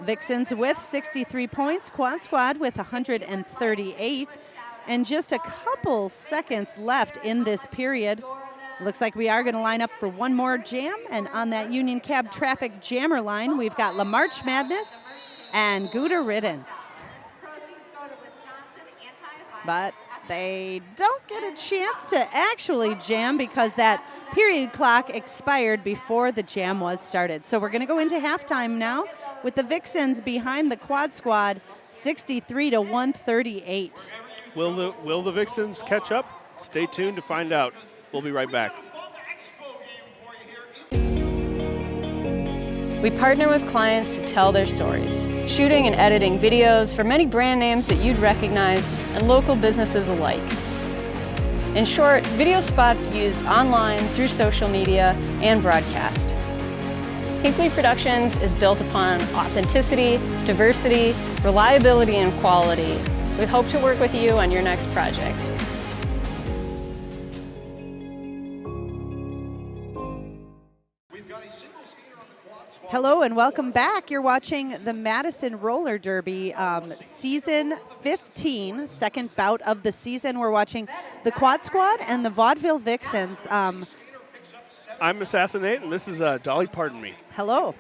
Vixens with 63 points, Quad Squad with 138. And just a couple seconds left in this period. Looks like we are going to line up for one more jam. And on that Union Cab Traffic jammer line, we've got La March Madness and Gouda Riddance. But they don't get a chance to actually jam because that period clock expired before the jam was started. So we're going to go into halftime now with the Vixens behind the Quad Squad, 63 to 138. Will the Vixens catch up? Stay tuned to find out. We'll be right back. We partner with clients to tell their stories, shooting and editing videos for many brand names that you'd recognize and local businesses alike. In short, video spots used online, through social media, and broadcast. Hinkley Productions is built upon authenticity, diversity, reliability, and quality. We hope to work with you on your next project. Hello and welcome back. You're watching the Madison Roller Derby, season 15, second bout of the season. We're watching the Quad Squad and the Vaudeville Vixens. I'm Assassinate, and this is Dolly Pardon Me. Hello.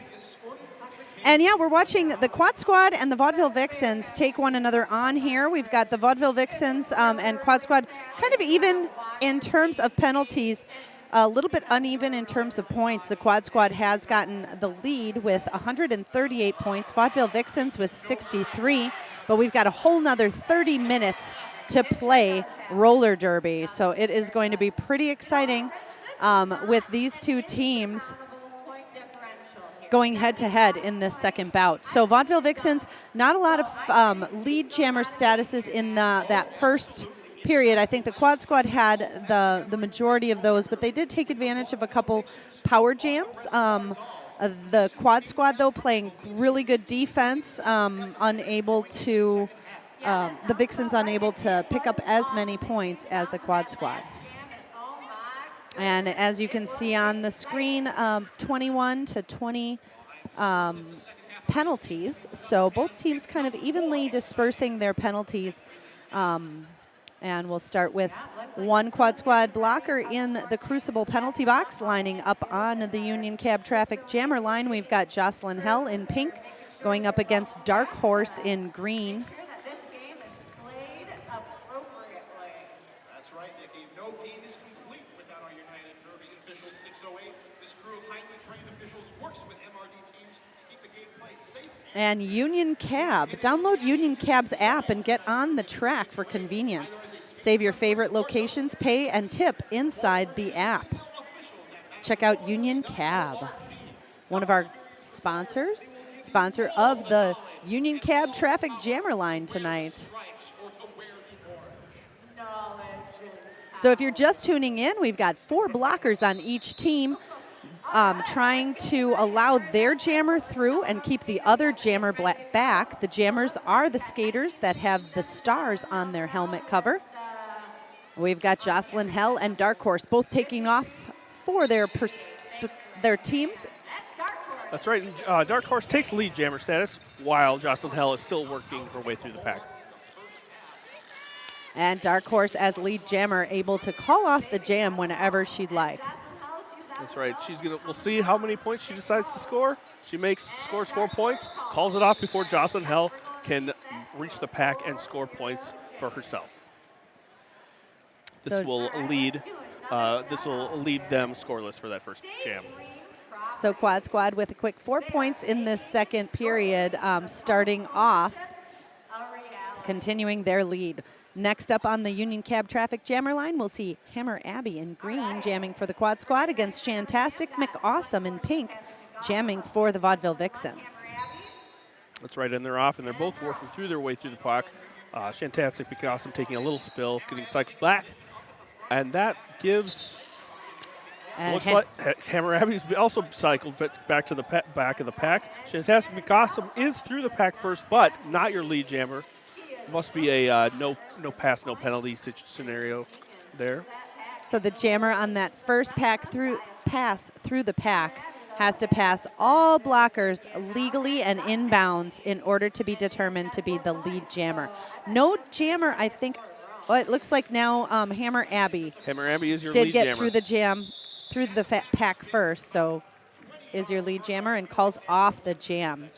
And yeah, we're watching the Quad Squad and the Vaudeville Vixens take one another on here. We've got the Vaudeville Vixens and Quad Squad kind of even in terms of penalties. A little bit uneven in terms of points. The Quad Squad has gotten the lead with 138 points. Vaudeville Vixens with 63. But we've got a whole nother 30 minutes to play roller derby. So it is going to be pretty exciting with these two teams going head-to-head in this second bout. So Vaudeville Vixens, not a lot of lead jammer statuses in that first period. I think the Quad Squad had the majority of those, but they did take advantage of a couple power jams. The Quad Squad, though, playing really good defense, the Vixens unable to pick up as many points as the Quad Squad. And as you can see on the screen, 21 to 20 penalties. So both teams kind of evenly dispersing their penalties. And we'll start with one Quad Squad blocker in the Crucible penalty box, lining up on the Union Cab Traffic Jammer line. We've got Jocelyn Hell in pink going up against Dark Horse in green. That's right, Nikki. No game is complete without our United Derby officials 608. This crew of highly trained officials works with MRD teams to keep the gameplay safe. And Union Cab. Download Union Cab's app and get on the track for convenience. Save your favorite locations, pay, and tip inside the app. Check out Union Cab, one of our sponsors, sponsor of the Union Cab Traffic Jammer line tonight. So if you're just tuning in, we've got 4 blockers on each team trying to allow their jammer through and keep the other jammer back. The jammers are the skaters that have the stars on their helmet cover. We've got Jocelyn Hell and Dark Horse both taking off for their teams. That's right. Dark Horse takes lead jammer status while Jocelyn Hell is still working her way through the pack. And Dark Horse as lead jammer, able to call off the jam whenever she'd like. That's right. We'll see how many points she decides to score. She scores 4 points, calls it off before Jocelyn Hell can reach the pack and score points for herself. This will lead them scoreless for that first jam. So Quad Squad with a quick 4 points in this second period, starting off, continuing their lead. Next up on the Union Cab Traffic Jammer line, we'll see Hammer Abby in green jamming for the Quad Squad against Shantastic McAwesome in pink jamming for the Vaudeville Vixens. That's right, and they're off, and they're both working through their way through the pack. Shantastic McAwesome taking a little spill, getting cycled back, and that gives... looks like Hammer Abby's also cycled back to the back of the pack. Shantastic McAwesome is through the pack first, but not your lead jammer. Must be a no pass, no penalty scenario there. So the jammer on that first pass through the pack has to pass all blockers legally and inbounds in order to be determined to be the lead jammer. No jammer, I think. Well, it looks like now Hammer Abby. Hammer Abby is your lead jammer. Did get through the pack first, so is your lead jammer and calls off the jam.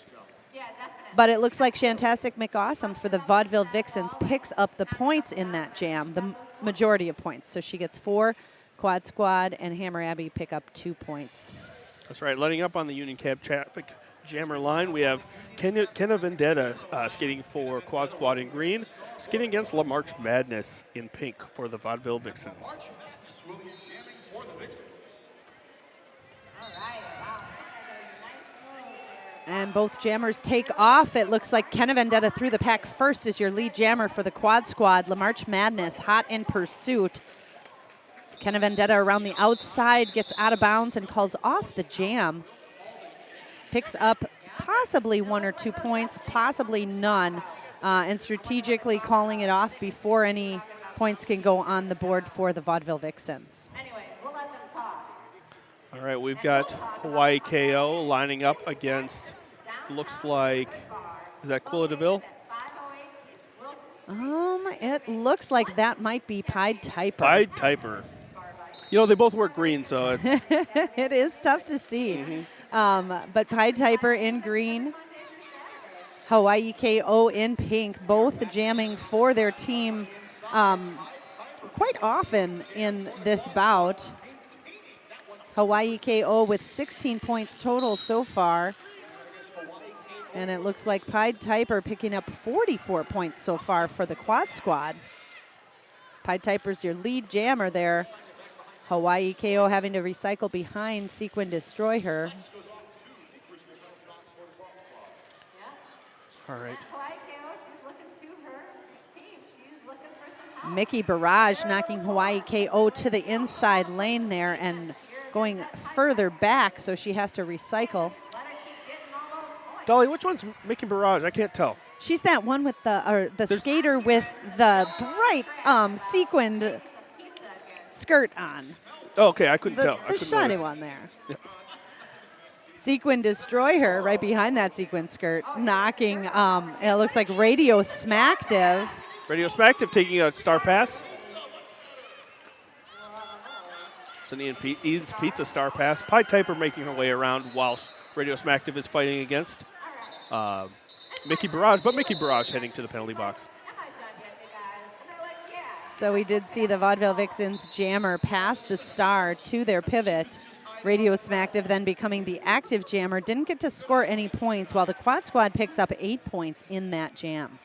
But it looks like Shantastic McAwesome for the Vaudeville Vixens picks up the points in that jam, the majority of points. So she gets 4, Quad Squad and Hammer Abby pick up 2 points. That's right. Lighting up on the Union Cab Traffic Jammer line, we have Kenna Vendetta skating for Quad Squad in green, skating against La March Madness in pink for the Vaudeville Vixens. And both jammers take off. It looks like Kenna Vendetta through the pack first as your lead jammer for the Quad Squad. La March Madness hot in pursuit. Kenna Vendetta around the outside gets out of bounds and calls off the jam. Picks up possibly 1 or 2 points, possibly none, and strategically calling it off before any points can go on the board for the Vaudeville Vixens. All right, we've got Hawaii KO lining up against, looks like, is that Quilla DeVille? It looks like that might be Pied Typer. Pied Typer. You know, they both wear green, so it's... It is tough to see. But Pied Typer in green, Hawaii KO in pink, both jamming for their team quite often in this bout. Hawaii KO with 16 points total so far. And it looks like Pied Typer picking up 44 points so far for the Quad Squad. Pied Typer's your lead jammer there. Hawaii KO having to recycle behind Sequin Destroy Her. All right. Mickey Barrage knocking Hawaii KO to the inside lane there and going further back, so she has to recycle. Dolly, which one's Mickey Barrage? I can't tell. She's that one with the skater with the bright sequined skirt on. Oh, okay, I couldn't tell. The shiny one there. Yeah. Sequin Destroy Her right behind that sequin skirt, knocking, it looks like Radio Smacktive. Radio Smacktive taking a star pass. So Ian's Pizza star pass. Pied Typer making her way around while Radio Smacktive is fighting against Mickey Barrage, but Mickey Barrage heading to the penalty box. So we did see the Vaudeville Vixens jammer pass the star to their pivot. Radio Smacktive then becoming the active jammer. Didn't get to score any points while the Quad Squad picks up 8 points in that jam.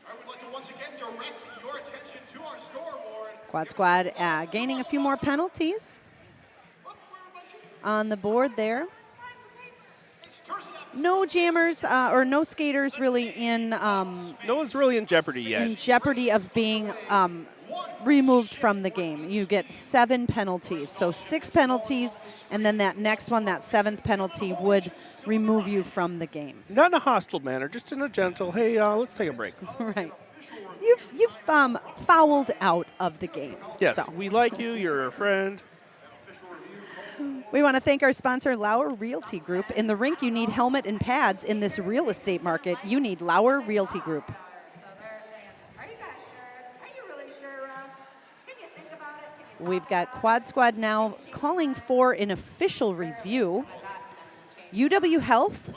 I would like to once again direct your attention to our scoreboard. Quad Squad gaining a few more penalties on the board there. No jammers or no skaters really in... no one's really in jeopardy yet. In jeopardy of being removed from the game. You get 7 penalties. So 6 penalties, and then that next one, that 7th penalty, would remove you from the game. Not in a hostile manner, just in a gentle, hey, let's take a break. Right. You've fouled out of the game. Yes, so. We like you, you're a friend. We want to thank our sponsor, Lauer Realty Group. In the rink, you need helmet and pads. In this real estate market, you need Lauer Realty Group. We've got Quad Squad now calling for an official review. UW Health.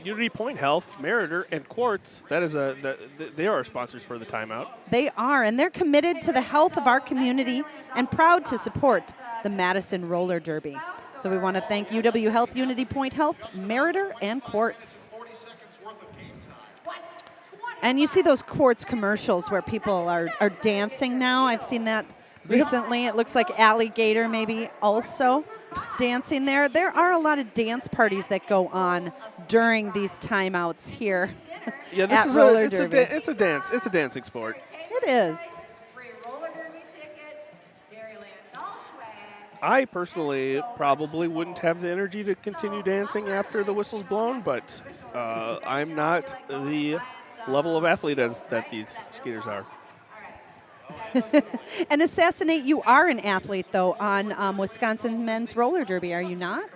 Unity Point Health, Meritor, and Quartz. That is they are our sponsors for the timeout. They are, and they're committed to the health of our community and proud to support the Madison Roller Derby. So we want to thank UW Health, Unity Point Health, Meritor, and Quartz. And you see those Quartz commercials where people are dancing now. I've seen that recently. It looks like Alligator maybe also dancing there. There are a lot of dance parties that go on during these timeouts here. Yeah, this is Roller it's Derby. It's a dance. It's a dancing sport. It is. I personally probably wouldn't have the energy to continue dancing after the whistle's blown, but I'm not the level of athlete that these skaters are. And Assassinate, you are an athlete, though, on Wisconsin Men's Roller Derby, are you not?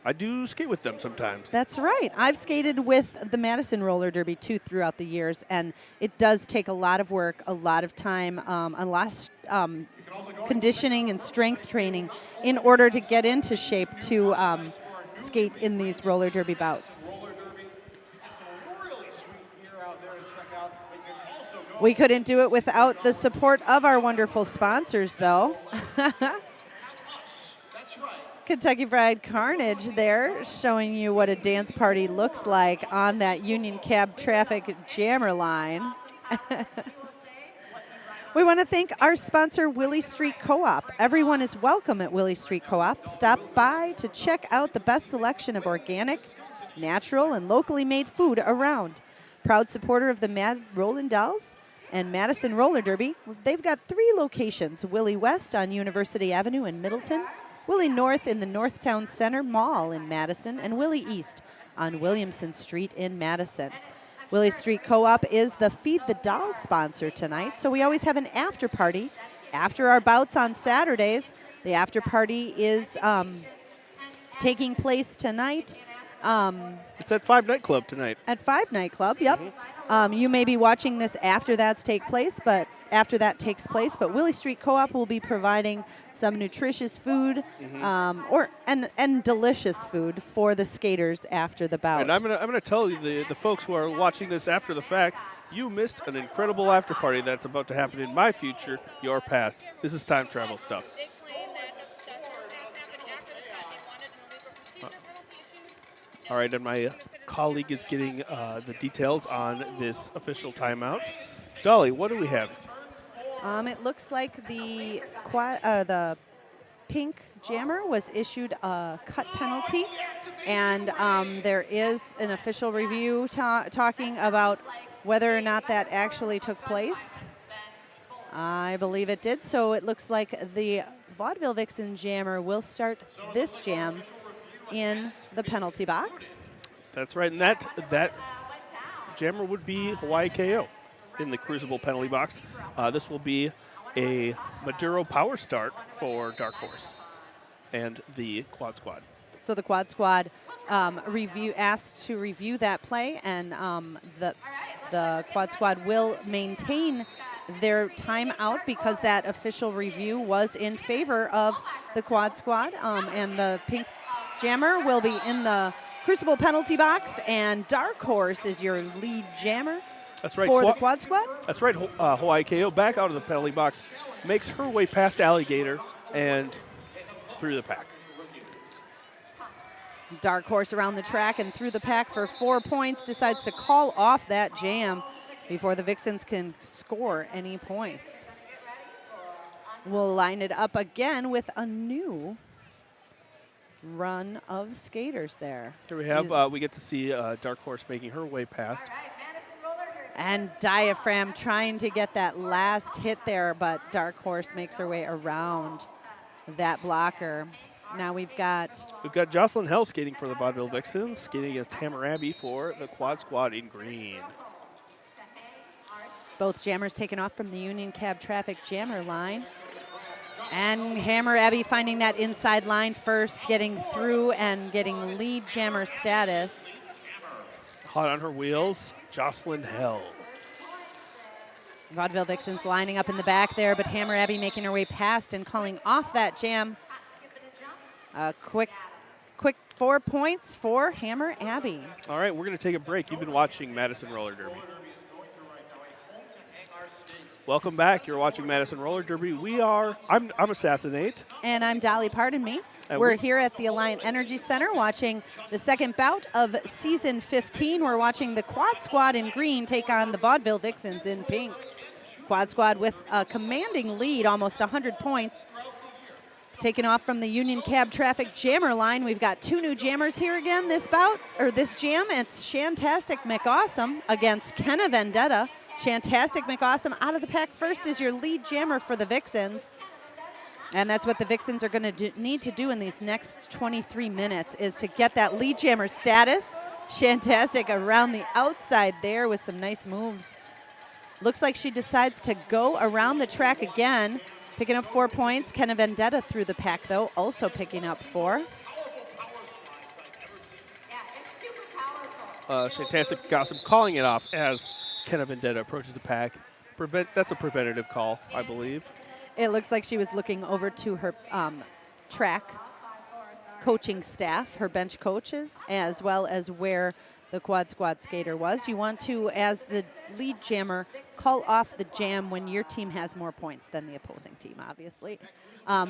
I do skate with them sometimes. That's right. I've skated with the Madison Roller Derby, too, throughout the years, and it does take a lot of work, a lot of time, a lot of conditioning and strength training in order to get into shape to skate in these roller derby bouts. We couldn't do it without the support of our wonderful sponsors, though. Kentucky Fried Carnage there, showing you what a dance party looks like on that Union Cab traffic jammer line. We want to thank our sponsor, Willie Street Co-op. Everyone is welcome at Willie Street Co-op. Stop by to check out the best selection of organic, natural and locally made food around. Proud supporter of the Mad Rollin' Dolls and Madison Roller Derby. They've got 3 locations, Willie West on University Avenue in Middleton, Willie North in the Northtown Center Mall in Madison, and Willie East on Williamson Street in Madison. Willie Street Co-op is the Feed the Dolls sponsor tonight, so we always have an after party after our bouts on Saturdays. The after party is taking place tonight. It's at 5 Nightclub tonight. At 5 Nightclub, yep. You may be watching this after that takes place, but Willie Street Co-op will be providing some nutritious food and delicious food for the skaters after the bout. And I'm gonna tell you, the folks who are watching this after the fact, you missed an incredible after party that's about to happen in my future, your past. This is time travel stuff. All right, and my colleague is getting the details on this official timeout. Dolly, what do we have? It looks like the pink jammer was issued a cut penalty, and there is an official review talking about whether or not that actually took place. I believe it did, so it looks like the Vaudeville Vixen jammer will start this jam in the penalty box. That's right, and that jammer would be Hawaii KO in the Crucible penalty box. This will be a Maduro power start for Dark Horse and the Quad Squad. So the Quad Squad asked to review that play, and the Quad Squad will maintain their timeout because that official review was in favor of the Quad Squad, and the pink jammer will be in the Crucible penalty box, and Dark Horse is your lead jammer. That's right. For the Quad Squad? That's right. Hawaii KO back out of the penalty box, makes her way past Alligator and through the pack. Dark Horse around the track and through the pack for 4 points, decides to call off that jam before the Vixens can score any points. We'll line it up again with a new run of skaters there. Here we have, we get to see Dark Horse making her way past. And Diaphragm trying to get that last hit there, but Dark Horse makes her way around that blocker. Now we've got Jocelyn Hell skating for the Vaudeville Vixens, skating against Hammer Abbey for the Quad Squad in green. Both jammers taken off from the Union Cab Traffic jammer line. And Hammer Abbey finding that inside line first, getting through and getting lead jammer status. Hot on her wheels, Jocelyn Hell. Vaudeville Vixens lining up in the back there, but Hammer Abbey making her way past and calling off that jam. A quick 4 points for Hammer Abbey. All right, we're going to take a break. You've been watching Madison Roller Derby. Welcome back. You're watching Madison Roller Derby. I'm Assassinate. And I'm Dolly, pardon me. We're here at the Alliant Energy Center watching the second bout of season 15. We're watching the Quad Squad in green take on the Vaudeville Vixens in pink. Quad Squad with a commanding lead, almost 100 points. Taken off from the Union Cab Traffic jammer line. We've got 2 new jammers here again this jam. It's Shantastic McAwesome against Kenna Vendetta. Shantastic McAwesome out of the pack first is your lead jammer for the Vixens. And that's what the Vixens are going to need to do in these next 23 minutes is to get that lead jammer status. Shantastic around the outside there with some nice moves. Looks like she decides to go around the track again, picking up 4 points. Kenna Vendetta through the pack, though, also picking up 4. Shantastic McAwesome calling it off as Kenna Vendetta approaches the pack. That's a preventative call, I believe. It looks like she was looking over to her track coaching staff, her bench coaches, as well as where the Quad Squad skater was. You want to, as the lead jammer, call off the jam when your team has more points than the opposing team, obviously,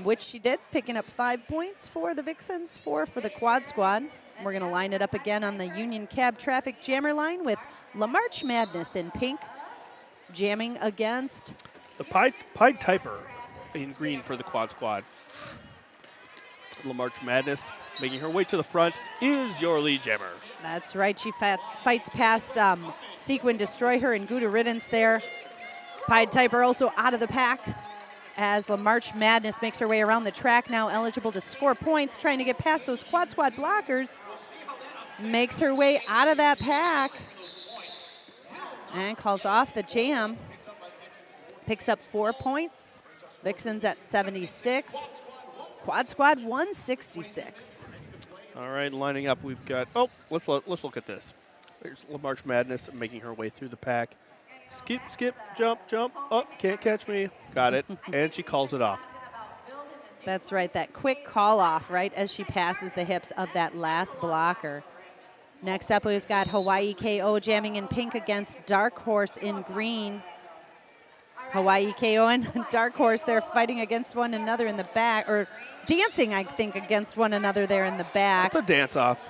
which she did, picking up 5 points for the Vixens, 4 for the Quad Squad. We're going to line it up again on the Union Cab Traffic jammer line with La March Madness in pink, jamming against the Pied Piper in green for the Quad Squad. La March Madness Making her way to the front is your lead jammer. That's right. She fights past Sequin Destroy Her and Gouda Riddance there. Pied Piper also out of the pack as La March Madness makes her way around the track, now eligible to score points, trying to get past those quad squad blockers. Makes her way out of that pack and calls off the jam. Picks up 4 points. Vixens at 76. Quad squad 166. All right, lining up, we've got, oh, let's look at this. There's La March Madness making her way through the pack. Skip, skip, jump, jump. Oh, can't catch me. Got it. And she calls it off. That's right, that quick call off right as she passes the hips of that last blocker. Next up, we've got Hawaii KO jamming in pink against Dark Horse in green. Hawaii KO and Dark Horse, they're fighting against one another in the back, or dancing, I think, against one another there in the back. It's a dance-off.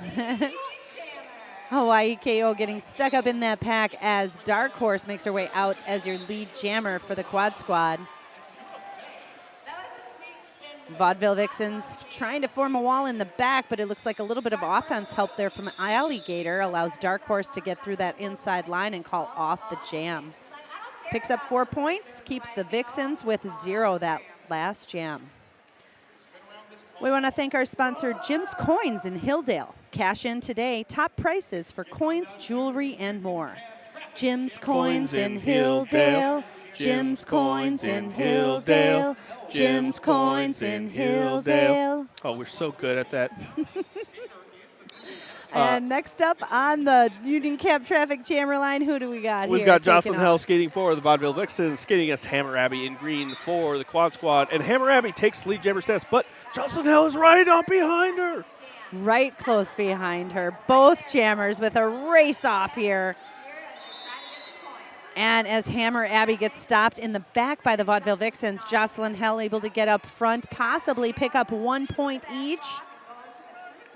Hawaii KO getting stuck up in that pack as Dark Horse makes her way out as your lead jammer for the quad squad. Vaudeville Vixens trying to form a wall in the back, but it looks like a little bit of offense help there from Alligator allows Dark Horse to get through that inside line and call off the jam. Picks up 4 points, keeps the Vixens with 0 that last jam. We want to thank our sponsor, Jim's Coins in Hilldale. Cash in today, top prices for coins, jewelry, and more. Jim's Coins in Hilldale. Jim's Coins in Hilldale. Jim's Coins in Hilldale. Oh, we're so good at that. And next up on the Union Cab Traffic Jammer line, who do we got We've here? got Jocelyn Hell skating for the Vaudeville Vixens, skating against Hammer Abbey in green for the quad squad. And Hammer Abbey takes lead jammer's test, but Jocelyn Hell is right up behind her. Right close behind her. Both jammers with a race off here. And as Hammer Abbey gets stopped in the back by the Vaudeville Vixens, Jocelyn Hell able to get up front, possibly pick up 1 point each.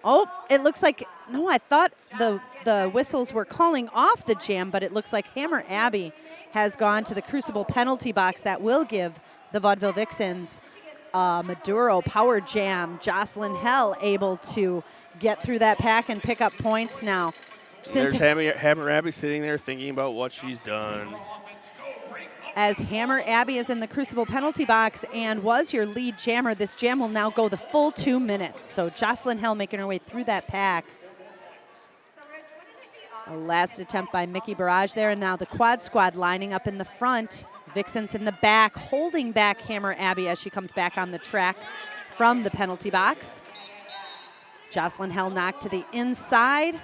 Oh, it looks like, no, I thought the whistles were calling off the jam, but it looks like Hammer Abbey has gone to the Crucible penalty box that will give the Vaudeville Vixens Maduro power jam. Jocelyn Hell able to get through that pack and pick up points now. There's Hammer Abbey sitting there thinking about what she's done. As Hammer Abbey is in the Crucible penalty box and was your lead jammer, this jam will now go the full 2 minutes. So Jocelyn Hell making her way through that pack. A last attempt by Mickey Barrage there, and now the quad squad lining up in the front. Vixens in the back, holding back Hammer Abbey as she comes back on the track from the penalty box. Jocelyn Hell knocked to the inside,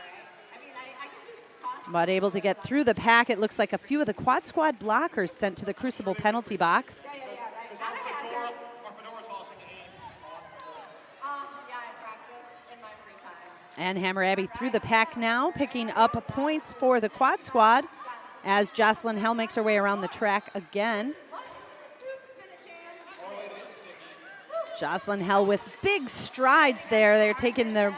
but able to get through the pack. It looks like a few of the quad squad blockers sent to the Crucible penalty box. And Hammer Abbey through the pack now, picking up points for the quad squad as Jocelyn Hell makes her way around the track again. Jocelyn Hell with big strides there. They're taking their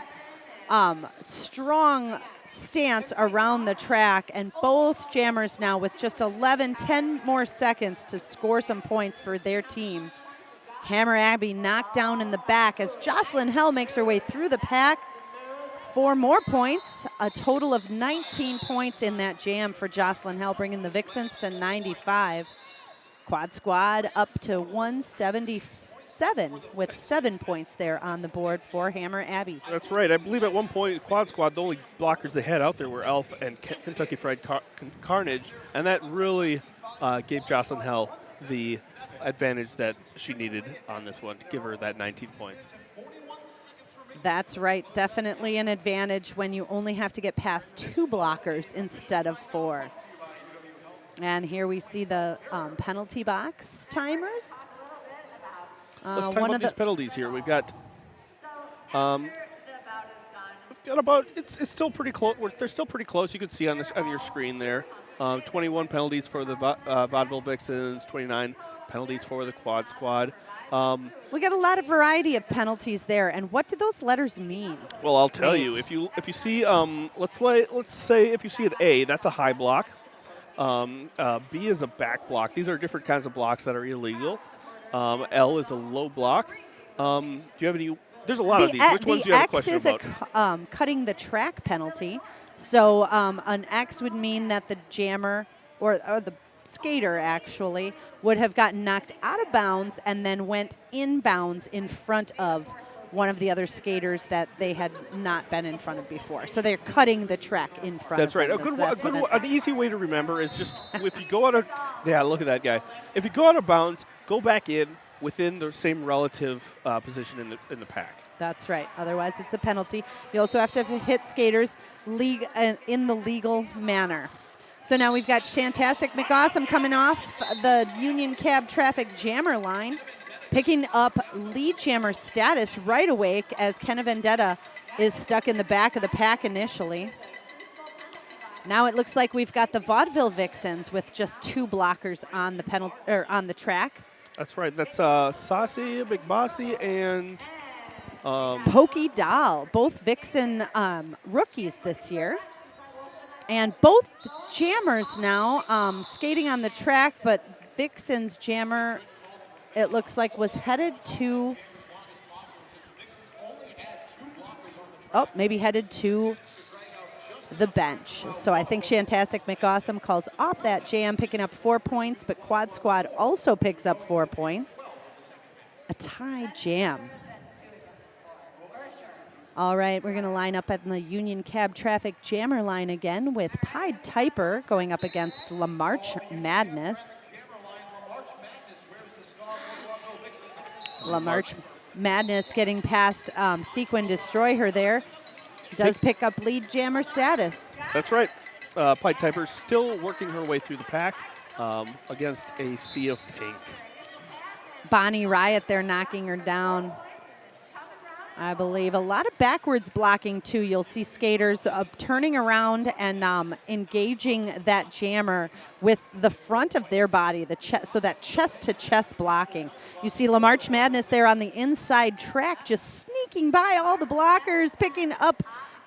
strong stance around the track, and both jammers now with just 10 more seconds to score some points for their team. Hammer Abbey knocked down in the back as Jocelyn Hell makes her way through the pack. 4 more points, a total of 19 points in that jam for Jocelyn Hell, bringing the Vixens to 95. Quad squad up to 177 with 7 points there on the board for Hammer Abbey. That's right. I believe at one point, quad squad, the only blockers they had out there were Elf and Kentucky Fried Carnage, and that really gave Jocelyn Hell the advantage that she needed on this one to give her that 19 points. That's right. Definitely an advantage when you only have to get past 2 blockers instead of 4. And here we see the penalty box timers. Let's talk about these penalties here. We've got about, it's still pretty close. They're still pretty close. You can see on your screen there. 21 penalties for the Vaudeville Vixens, 29 penalties for the quad squad. We got a lot of variety of penalties there, and what do those letters mean? Well, I'll tell you. If you see, let's say if you see an A, that's a high block. B is a back block. These are different kinds of blocks that are illegal. L is a low block. Do you have any There's a lot of these. Which ones do you have a question about? The X is cutting the track penalty. So an X would mean that the jammer or the skater actually would have gotten knocked out of bounds and then went inbounds in front of one of the other skaters that they had not been in front of before. So they're cutting the track in front That's of right. them. An easy way to remember is just if you go out of, yeah, look at that guy. If you go out of bounds, go back in within the same relative position in the pack. That's right. Otherwise, it's a penalty. You also have to hit skaters in the legal manner. So now we've got Shantastic McAwesome coming off the Union Cab Traffic Jammer line, picking up lead jammer status right away as Kenna Vendetta is stuck in the back of the pack initially. Now it looks like we've got the Vaudeville Vixens with just 2 blockers on the on the track. That's right. That's Saucy, Big Bossy, and Pokey Doll, both Vixen rookies this year. And both jammers now skating on the track, but Vixen's jammer, it looks like, was headed to, maybe headed to the bench. So I think Shantastic McAwesome calls off that jam, picking up 4 points, but Quad Squad also picks up 4 points. A tie jam. All right, we're going to line up at the Union Cab Traffic Jammer line again with Pied Typer going up against La March Madness. La March Madness getting past Sequin Destroy Her there. Does pick up lead jammer status. That's right. Pied Typer still working her way through the pack against a sea of pink. Bonnie Riot there knocking her down. I believe a lot of backwards blocking too. You'll see skaters turning around and engaging that jammer with the front of their body, so that chest to chest blocking. You see La March Madness there on the inside track, just sneaking by all the blockers, picking up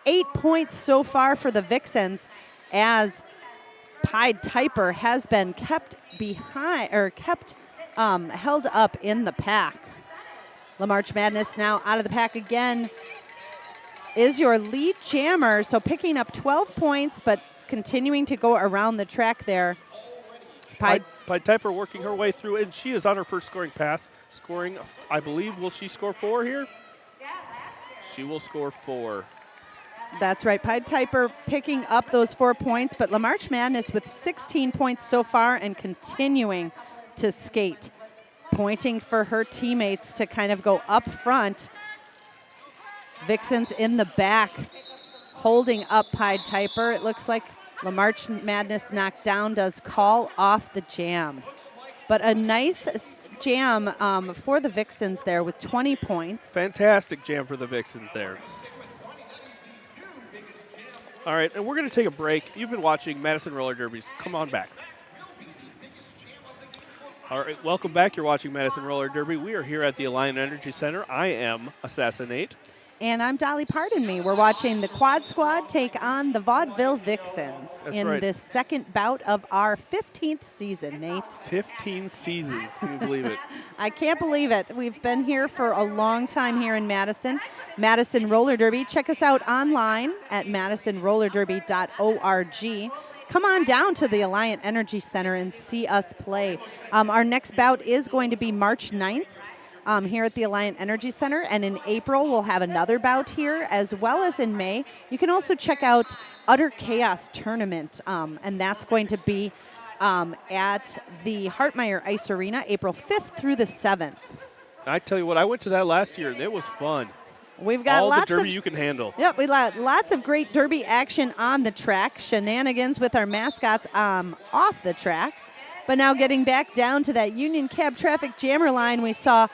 8 points so far for the Vixens, as Pied Typer has been kept behind or held up in the pack. La March Madness now out of the pack again is your lead jammer, so picking up 12 points, but continuing to go around the track there. Pied Typer working her way through, and she is on her first scoring pass, scoring, I believe, will she score 4 here? She will score 4. That's right, Pied Typer picking up those 4 points, but La March Madness with 16 points so far and continuing to skate, pointing for her teammates to kind of go up front. Vixens in the back, holding up Pied Typer. It looks like La March Madness knocked down does call off the jam. But a nice jam for the Vixens there with 20 points. Fantastic jam for the Vixens there. All right, and we're going to take a break. You've been watching Madison Roller Derbies. Come on back. All right, welcome back. You're watching Madison Roller Derby. We are here at the Alliant Energy Center. I am Assassinate. And I'm Dolly Pardon Me. We're watching the Quad Squad take on the Vaudeville Vixens this second bout of our 15th season, Nate. 15 seasons. Can you believe it? I can't believe it. We've been here for a long time here in Madison. Madison Roller Derby. Check us out online at madisonrollerderby.org. Come on down to the Alliant Energy Center and see us play. Our next bout is going to be March 9th here at the Alliant Energy Center, and in April we'll have another bout here, as well as in May. You can also check out Utter Chaos Tournament, and that's going to be at the Hartmeyer Ice Arena, April 5th through the 7th. I tell you what, I went to that last year, and it was fun. We've got all lots the derby of, you can handle. Yep, we got lots of great derby action on the track, shenanigans with our mascots off the track. But now getting back down to that Union Cab Traffic Jammer line, we saw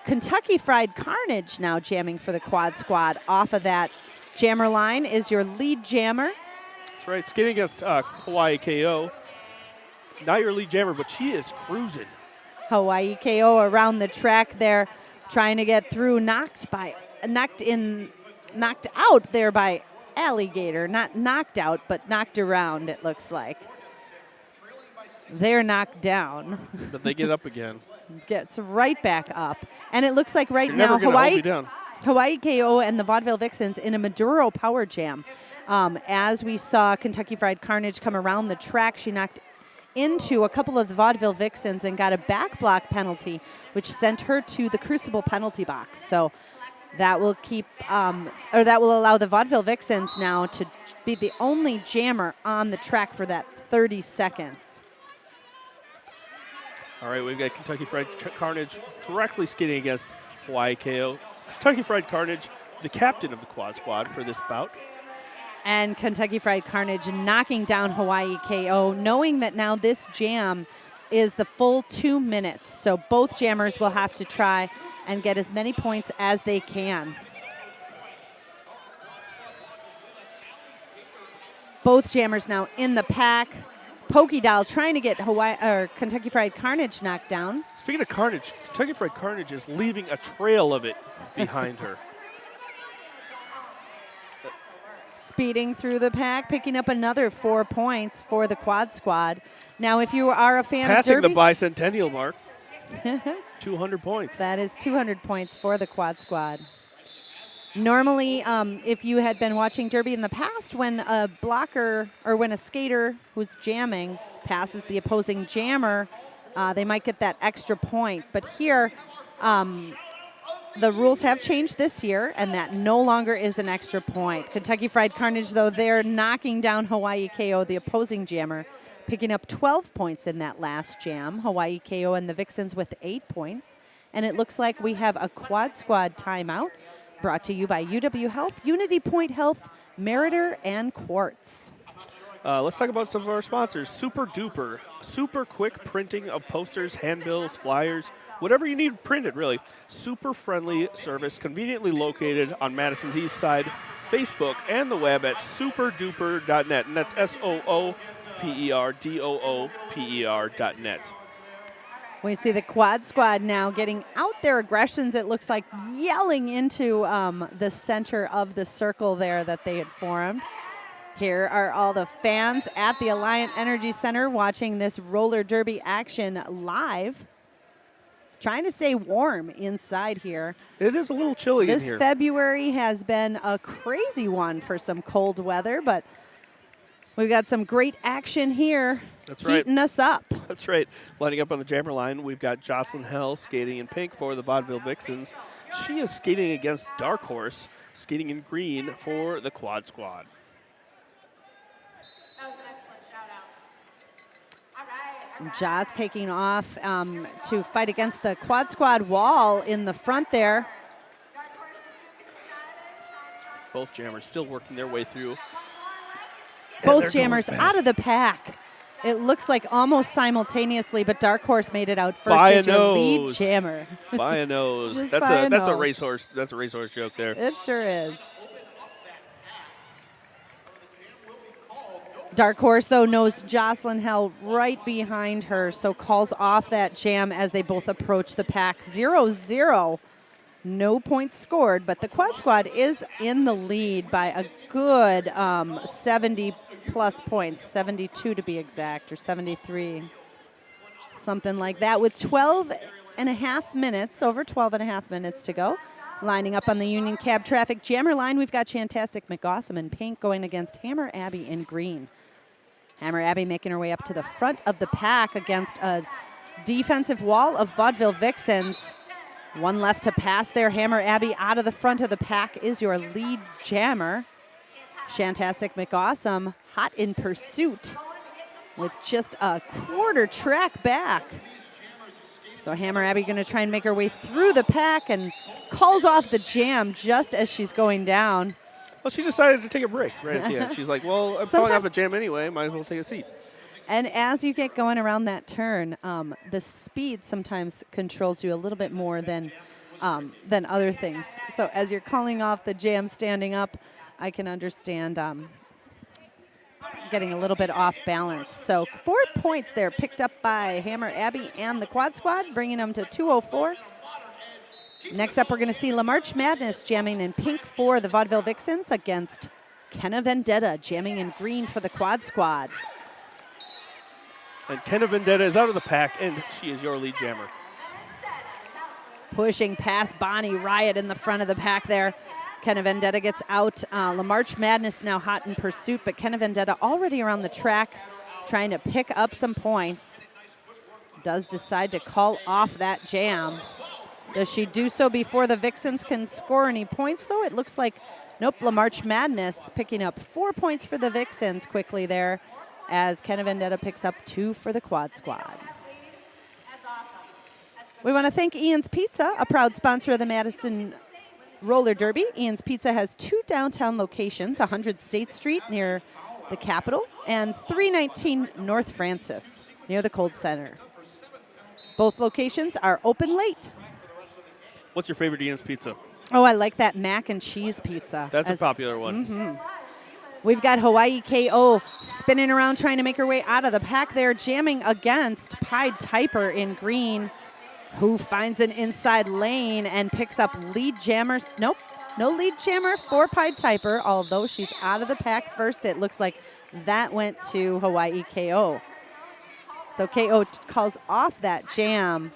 Kentucky Fried Carnage now jamming for the Quad Squad. Off of that jammer line is your lead jammer. That's right, skating against Hawaii KO. Not your lead jammer, but she is cruising. Hawaii KO around the track there, trying to get through, knocked out there by Alligator. Not knocked out, but knocked around, it looks like. They're knocked down. But they get up again. Gets right back up. And it looks like right You're now never gonna hold me down. Hawaii KO and the Vaudeville Vixens in a Maduro power jam. As we saw Kentucky Fried Carnage come around the track, she knocked into a couple of the Vaudeville Vixens and got a back block penalty, which sent her to the Crucible penalty box. So that will keep, that will allow the Vaudeville Vixens now to be the only jammer on the track for that 30 seconds. All right, we've got Kentucky Fried Carnage directly skating against Hawaii KO. Kentucky Fried Carnage, the captain of the quad squad for this bout. And Kentucky Fried Carnage knocking down Hawaii KO, knowing that now this jam is the full 2 minutes. So both jammers will have to try and get as many points as they can. Both jammers now in the pack. Pokey Doll trying to get Kentucky Fried Carnage knocked down. Speaking of carnage, Kentucky Fried Carnage is leaving a trail of it behind her. Speeding through the pack, picking up another 4 points for the quad squad. Now, if you are a fan Passing of Derby, the bicentennial mark, 200 points. that is 200 points for the quad squad. Normally, if you had been watching Derby in the past, when a blocker or when a skater who's jamming passes the opposing jammer, they might get that extra point. But here, the rules have changed this year, and that no longer is an extra point. Kentucky Fried Carnage, though, they're knocking down Hawaii KO, the opposing jammer, picking up 12 points in that last jam. Hawaii KO and the Vixens with 8 points. And it looks like we have a quad squad timeout brought to you by UW Health, Unity Point Health, Meritor, and Quartz. Let's talk about some of our sponsors. Super Duper, super quick printing of posters, handbills, flyers, whatever you need printed, really. Super friendly service, conveniently located on Madison's East Side, Facebook, and the web at superduper.net. And that's SOOPERDOOPER.net. We see the quad squad now getting out their aggressions, it looks like, yelling into the center of the circle there that they had formed. Here are all the fans at the Alliant Energy Center watching this roller derby action live. Trying to stay warm inside here. It is a little chilly in here. This February has been a crazy one for some cold weather, but we've got some great action here. That's right. Heating us up. That's right. Lining up on the jammer line, we've got Jocelyn Hell skating in pink for the Vaudeville Vixens. She is skating against Dark Horse, skating in green for the quad squad. That was an excellent shout out. All right. Joss taking off to fight against the quad squad wall in the front there. Both jammers still working their way through. Both jammers out of the pack. It looks like almost simultaneously, but Dark Horse made it out first as your lead jammer. By a nose. Just That's by a a nose. racehorse. That's a racehorse joke there. It sure is. Dark Horse, though, knows Jocelyn Hell right behind her, so calls off that jam as they both approach the pack. 0-0. No points scored, but the quad squad is in the lead by a good 70-plus points, 72 to be exact, or 73, something like that, with 12 and a half minutes, over 12 and a half minutes to go. Lining up on the Union Cab Traffic Jammer line, we've got Chantastic McAwesome in pink going against Hammer Abbey in green. Hammer Abbey making her way up to the front of the pack against a defensive wall of Vaudeville Vixens. One left to pass there. Hammer Abbey out of the front of the pack is your lead jammer. Chantastic McAwesome hot in pursuit with just a quarter track back. So Hammer Abbey going to try and make her way through the pack and calls off the jam just as she's going down. Well, she decided to take a break right at the end. She's like, well, I'm calling off the jam anyway. Might as well take a seat. And as you get going around that turn, the speed sometimes controls you a little bit more than other things. So as you're calling off the jam standing up, I can understand getting a little bit off balance. So 4 points there picked up by Hammer Abbey and the quad squad, bringing them to 204. Next up, we're going to see La March Madness jamming in pink for the Vaudeville Vixens against Kenna Vendetta jamming in green for the quad squad. And Kenna Vendetta is out of the pack, and she is your lead jammer. pushing past Bonnie Riot in the front of the pack there. Kenna Vendetta gets out. LaMarche Madness now hot in pursuit, but Kenna Vendetta already around the track trying to pick up some points. Does decide to call off that jam. Does she do so before the Vixens can score any points, though? It looks like, nope, LaMarche Madness picking up 4 points for the Vixens quickly there as Kenna Vendetta picks up 2 for the Quad Squad. We want to thank Ian's Pizza, a proud sponsor of the Madison Roller Derby. Ian's Pizza has 2 downtown locations, 100 State Street near the Capitol and 319 North Francis near the Cold Center. Both locations are open late. What's your favorite Ian's Pizza? Oh, I like that mac and cheese pizza. That's a popular one. We've got Hawaii KO spinning around trying to make her way out of the pack there, jamming against Pied Typer in green, who finds an inside lane and picks up lead jammers. Nope, no lead jammer for Pied Typer, although she's out of the pack first. It looks like that went to Hawaii KO. So KO calls off that jam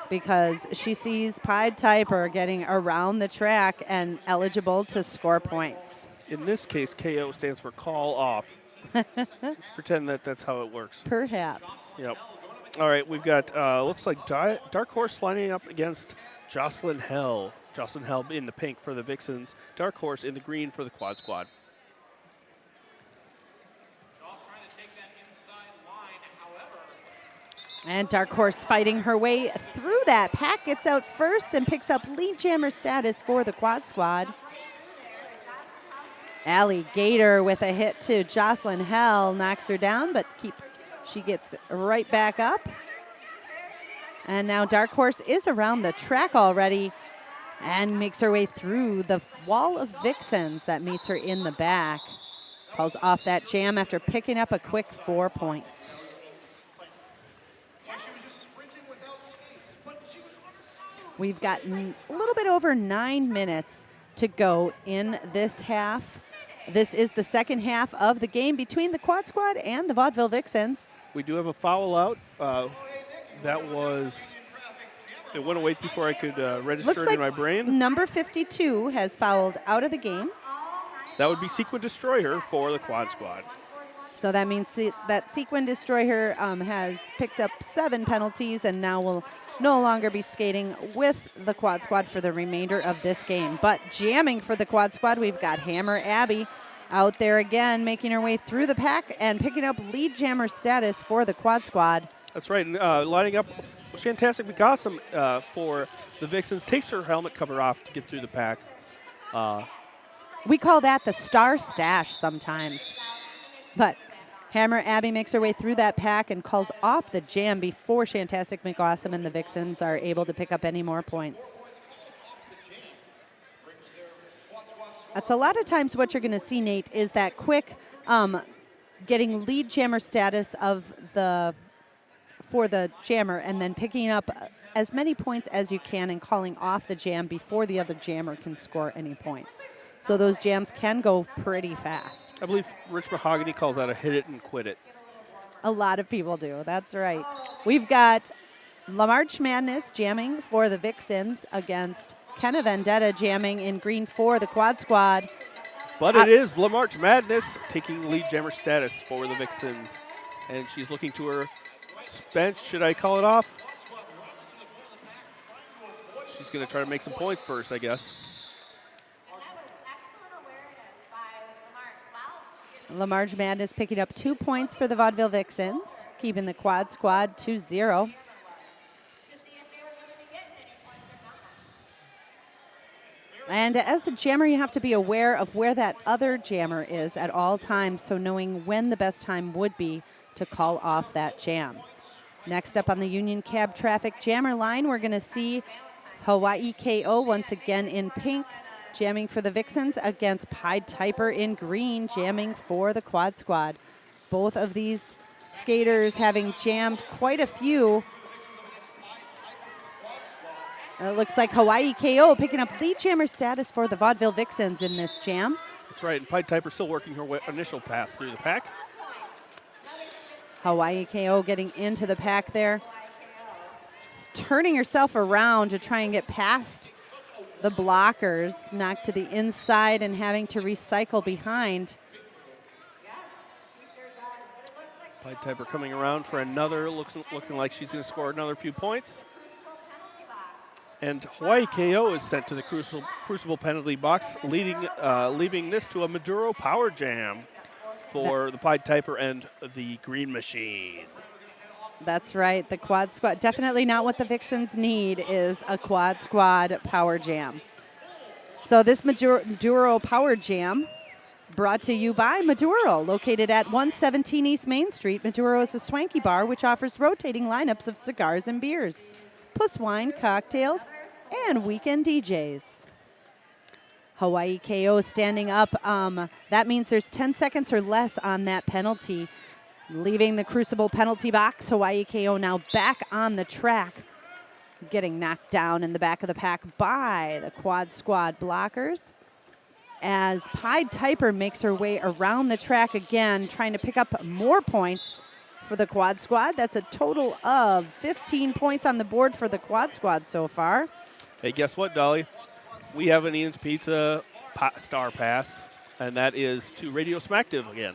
because she sees Pied Typer getting around the track and eligible to score points. In this case, KO stands for call off. Pretend that that's how it works. Perhaps. Yep. All right, we've got, looks like Dark Horse lining up against Jocelyn Hell. Jocelyn Hell in the pink for the Vixens. Dark Horse in the green for the Quad Squad. And Dark Horse fighting her way through that pack, gets out first and picks up lead jammer status for the Quad Squad. Alligator with a hit to Jocelyn Hell, knocks her down, but she gets right back up. And now Dark Horse is around the track already and makes her way through the wall of Vixens that meets her in the back. Calls off that jam after picking up a quick 4 points. We've got a little bit over 9 minutes to go in this half. This is the second half of the game between the Quad Squad and the Vaudeville Vixens. We do have a foul out. It went away before I could register it in my brain. Number 52 has fouled out of the game. That would be Sequin Destroyer for the Quad Squad. So that means that Sequin Destroyer has picked up 7 penalties and now will no longer be skating with the Quad Squad for the remainder of this game. But jamming for the Quad Squad, we've got Hammer Abby out there again, making her way through the pack and picking up lead jammer status for the Quad Squad. That's right, and lining up Shantastic McGossam for the Vixens, takes her helmet cover off to get through the pack. We call that the star stash sometimes. But Hammer Abby makes her way through that pack and calls off the jam before Shantastic McAwesome and the Vixens are able to pick up any more points. That's a lot of times what you're going to see, Nate, is that quick getting lead jammer status for the jammer and then picking up as many points as you can and calling off the jam before the other jammer can score any points. So those jams can go pretty fast. I believe Rich Mahogany calls that a hit it and quit it. A lot of people do. That's right. We've got LaMarche Madness jamming for the Vixens against Kenna Vendetta jamming in green for the Quad Squad. But it is LaMarche Madness taking lead jammer status for the Vixens. And she's looking to her bench. Should I call it off? She's going to try to make some points first, I guess. LaMarche Madness picking up 2 points for the Vaudeville Vixens, keeping the Quad Squad 2-0. And as the jammer, you have to be aware of where that other jammer is at all times, so knowing when the best time would be to call off that jam. Next up on the Union Cab Traffic jammer line, we're going to see Hawaii KO once again in pink, jamming for the Vixens against Pied Typer in green, jamming for the Quad Squad. Both of these skaters having jammed quite a few. It looks like Hawaii KO picking up lead jammer status for the Vaudeville Vixens in this jam. That's right, and Pied Typer still working her initial pass through the pack. Hawaii KO getting into the pack there. turning herself around to try and get past the blockers, knocked to the inside and having to recycle behind. Pied Piper coming around for another, looking like she's going to score another few points. And Hawaii KO is sent to the Crucible penalty box, leaving this to a Maduro power jam for the Pied Piper and the Green Machine. That's right, the quad squad. Definitely not what the Vixens need is a quad squad power jam. So this Maduro power jam brought to you by Maduro, located at 117 East Main Street. Maduro is a swanky bar which offers rotating lineups of cigars and beers, plus wine, cocktails, and weekend DJs. Hawaii KO standing up. That means there's 10 seconds or less on that penalty. Leaving the Crucible penalty box, Hawaii KO now back on the track, getting knocked down in the back of the pack by the quad squad blockers. As Pied Piper makes her way around the track again, trying to pick up more points for the quad squad. That's a total of 15 points on the board for the quad squad so far. Hey, guess what, Dolly? We have an Ian's Pizza Star Pass, and that is to Radio Smacktive again.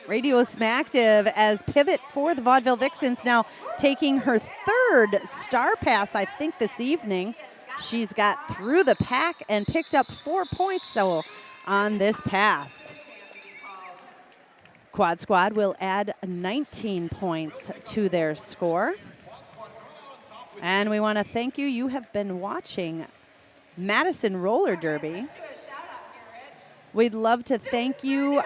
Radio Smacktive as pivot for the Vaudeville Vixens, now taking her third Star Pass, I think, this evening. She's got through the pack and picked up 4 points so on this pass. Quad Squad will add 19 points to their score. And we want to thank you. You have been watching Madison Roller Derby. We'd love to thank you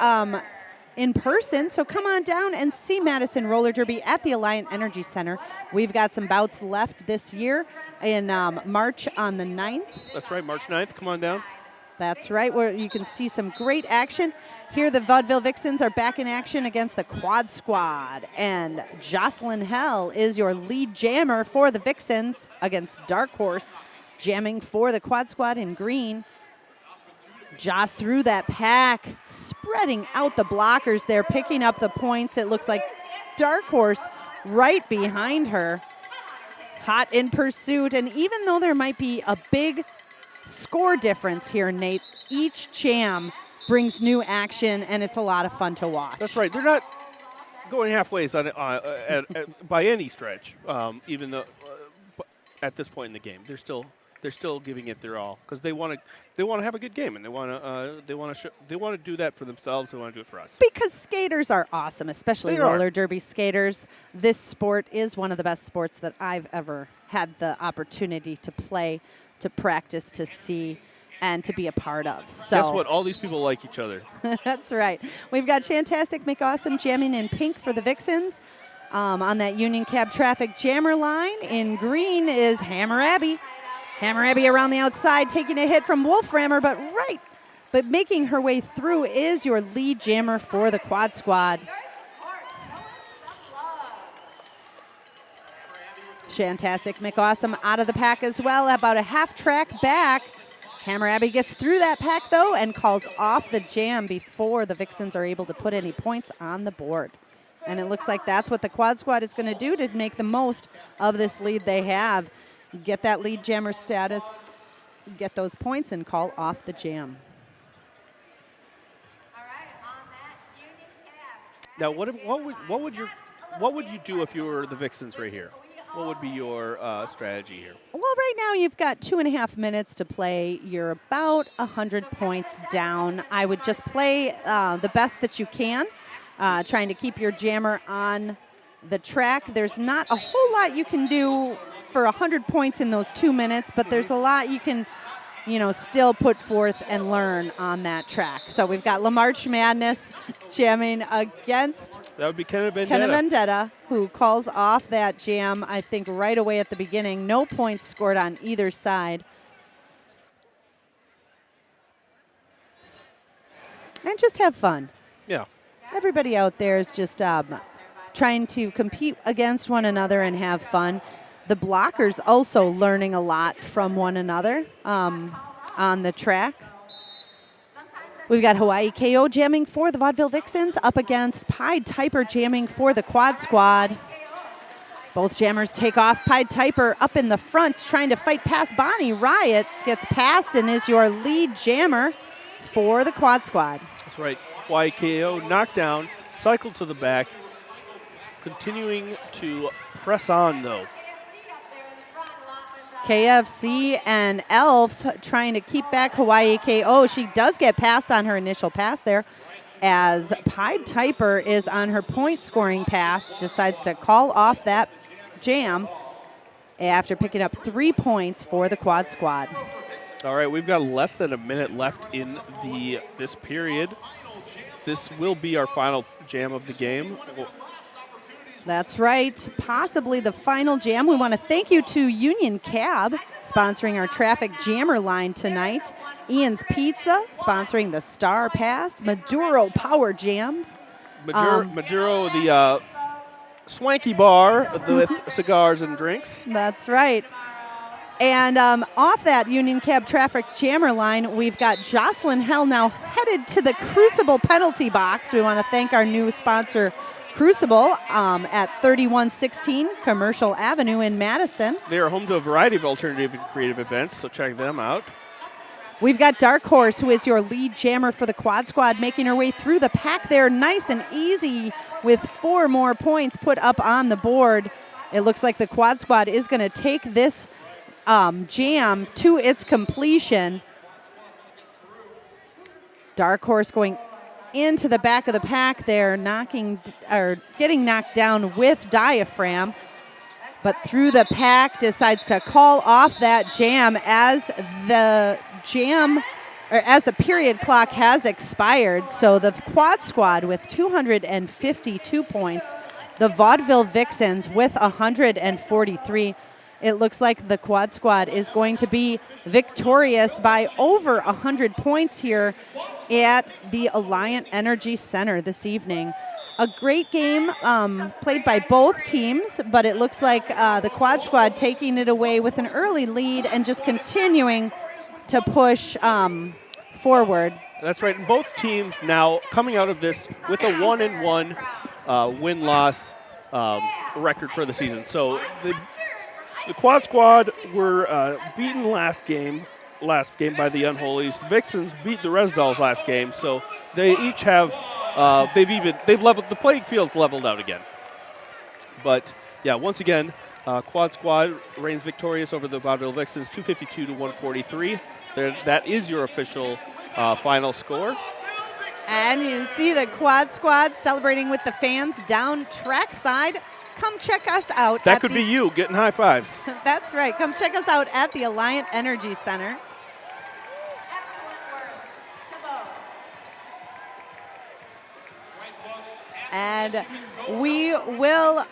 in person, so come on down and see Madison Roller Derby at the Alliant Energy Center. We've got some bouts left this year in March on the 9th. That's right, March 9th. Come on down. That's right, where you can see some great action. Here the Vaudeville Vixens are back in action against the Quad Squad, and Jocelyn Hell is your lead jammer for the Vixens against Dark Horse, jamming for the Quad Squad in green. Joss through that pack, spreading out the blockers there, picking up the points. It looks like Dark Horse right behind her. Hot in pursuit, and even though there might be a big score difference here, Nate, each jam brings new action, and it's a lot of fun to watch. That's right. They're not going halfway by any stretch, even though at this point in the game, they're still giving it their all because they want to have a good game, and they want to do that for themselves. They want to do it for us. Because skaters are awesome, especially roller derby skaters. This sport is one of the best sports that I've ever had the opportunity to play, to practice, to see, and to be a part of. So guess what? All these people like each other. That's right. We've got Chantastic McAwesome jamming in pink for the Vixens. On that Union Cab Traffic jammer line in green is Hammer Abby. Hammer Abby around the outside, taking a hit from Wolframmer, but making her way through is your lead jammer for the Quad Squad. Chantastic McAwesome out of the pack as well, about a half track back. Hammer Abby gets through that pack, though, and calls off the jam before the Vixens are able to put any points on the board. And it looks like that's what the Quad Squad is going to do to make the most of this lead they have. Get that lead jammer status, get those points, and call off the jam. All right, on that Union Cab. Now, what would you do if you were the Vixens right here? What would be your strategy here? Well, right now you've got 2.5 minutes to play. You're about 100 points down. I would just play the best that you can, trying to keep your jammer on the track. There's not a whole lot you can do for 100 points in those 2 minutes, but there's a lot you can, still put forth and learn on that track. So we've got LaMarche Madness jamming against that would be Kenna Vendetta, who calls off that jam, I think, right away at the beginning. No points scored on either side. And just have fun. Yeah. Everybody out there is just trying to compete against one another and have fun. The blockers also learning a lot from one another on the track. We've got Hawaii KO jamming for the Vaudeville Vixens up against Pied Piper jamming for the Quad Squad. Both jammers take off. Pied Piper up in the front trying to fight past Bonnie. Riot gets past and is your lead jammer for the Quad Squad. That's right. YKO knocked down, cycled to the back, continuing to press on though. KFC and Elf trying to keep back Hawaii KO. She does get past on her initial pass there, as Pied Piper is on her point scoring pass, decides to call off that jam after picking up 3 points for the Quad Squad. All right, we've got less than a minute left in this period. This will be our final jam of the game. That's right, possibly the final jam. We want to thank you to Union Cab, sponsoring our traffic jammer line tonight. Ian's Pizza, sponsoring the Star Pass. Maduro Power Jams. Maduro, the swanky bar with cigars and drinks. That's right. And off that Union Cab traffic jammer line, we've got Jocelyn Hell now headed to the Crucible penalty box. We want to thank our new sponsor, Crucible, at 3116 Commercial Avenue in Madison. They are home to a variety of alternative and creative events, so check them out. We've got Dark Horse, who is your lead jammer for the Quad Squad, making her way through the pack there nice and easy with 4 more points put up on the board. It looks like the Quad Squad is going to take this jam to its completion. Dark Horse going into the back of the pack there, getting knocked down with Diaphragm, but through the pack decides to call off that jam as the period clock has expired. So the Quad Squad with 252 points, the Vaudeville Vixens with 143. It looks like the Quad Squad is going to be victorious by over 100 points here at the Alliant Energy Center this evening. A great game played by both teams, but it looks like the Quad Squad taking it away with an early lead and just continuing to push forward. That's right, and both teams now coming out of this with a 1-1 win-loss record for the season. So the Quad Squad were beaten last game by the Unholies. The Vixens beat the Resdolls last game, so they each have they've leveled, the playing field's leveled out again. But yeah, once again, Quad Squad reigns victorious over the Vaudeville Vixens, 252 to 143. That is your official final score. And you see the Quad Squad celebrating with the fans down trackside. Come check us out. That could be you getting high fives. That's right. Come check us out at the Alliant Energy Center. And we will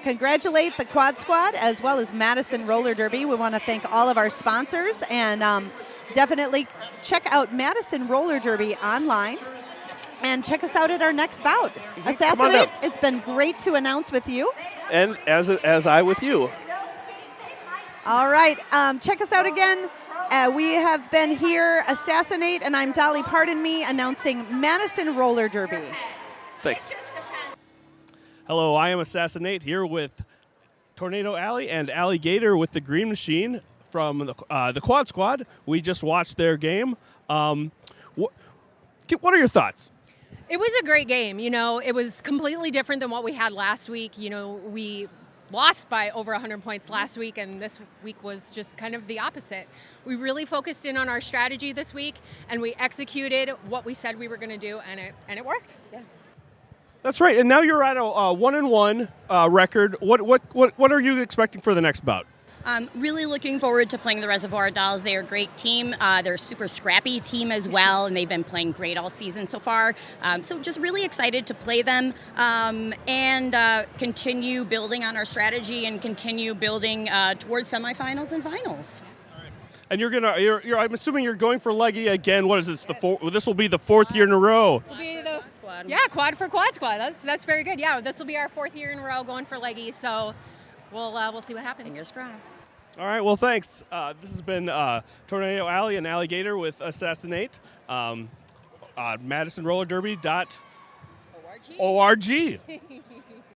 congratulate the Quad Squad as well as Madison Roller Derby. We want to thank all of our sponsors, and definitely check out Madison Roller Derby online. And check us out at our next bout. Assassinate, it's been great to announce with you. And as I with you. All right, check us out again. We have been here, Assassinate, and I'm Dolly Pardon Me, announcing Madison Roller Derby. Thanks. Hello, I am Assassinate here with Tornado Alley and Alligator with the Green Machine from the Quad Squad. We just watched their game. What are your thoughts? It was a great game. You know, it was completely different than what we had last week. You know, we lost by over 100 points last week, and this week was just kind of the opposite. We really focused in on our strategy this week, and we executed what we said we were going to do, and it worked. Yeah. That's right. And now you're at a 1-1 record. What are you expecting for the next bout? Really looking forward to playing the Reservoir Dolls. They're a great team. They're a super scrappy team as well, and they've been playing great all season so far. So just really excited to play them and continue building on our strategy and continue building towards semifinals and finals. And I'm assuming you're going for Leggy again. What is this? This will be the 4th year in a row. This will be the squad. Yeah, quad for Quad Squad. That's very good. Yeah, this will be our 4th year in a row going for Leggy. So. We'll see what happens. Fingers crossed. All right, well, thanks. This has been Tornado Alley and Alligator with Assassinate. Madison Roller Derby.org.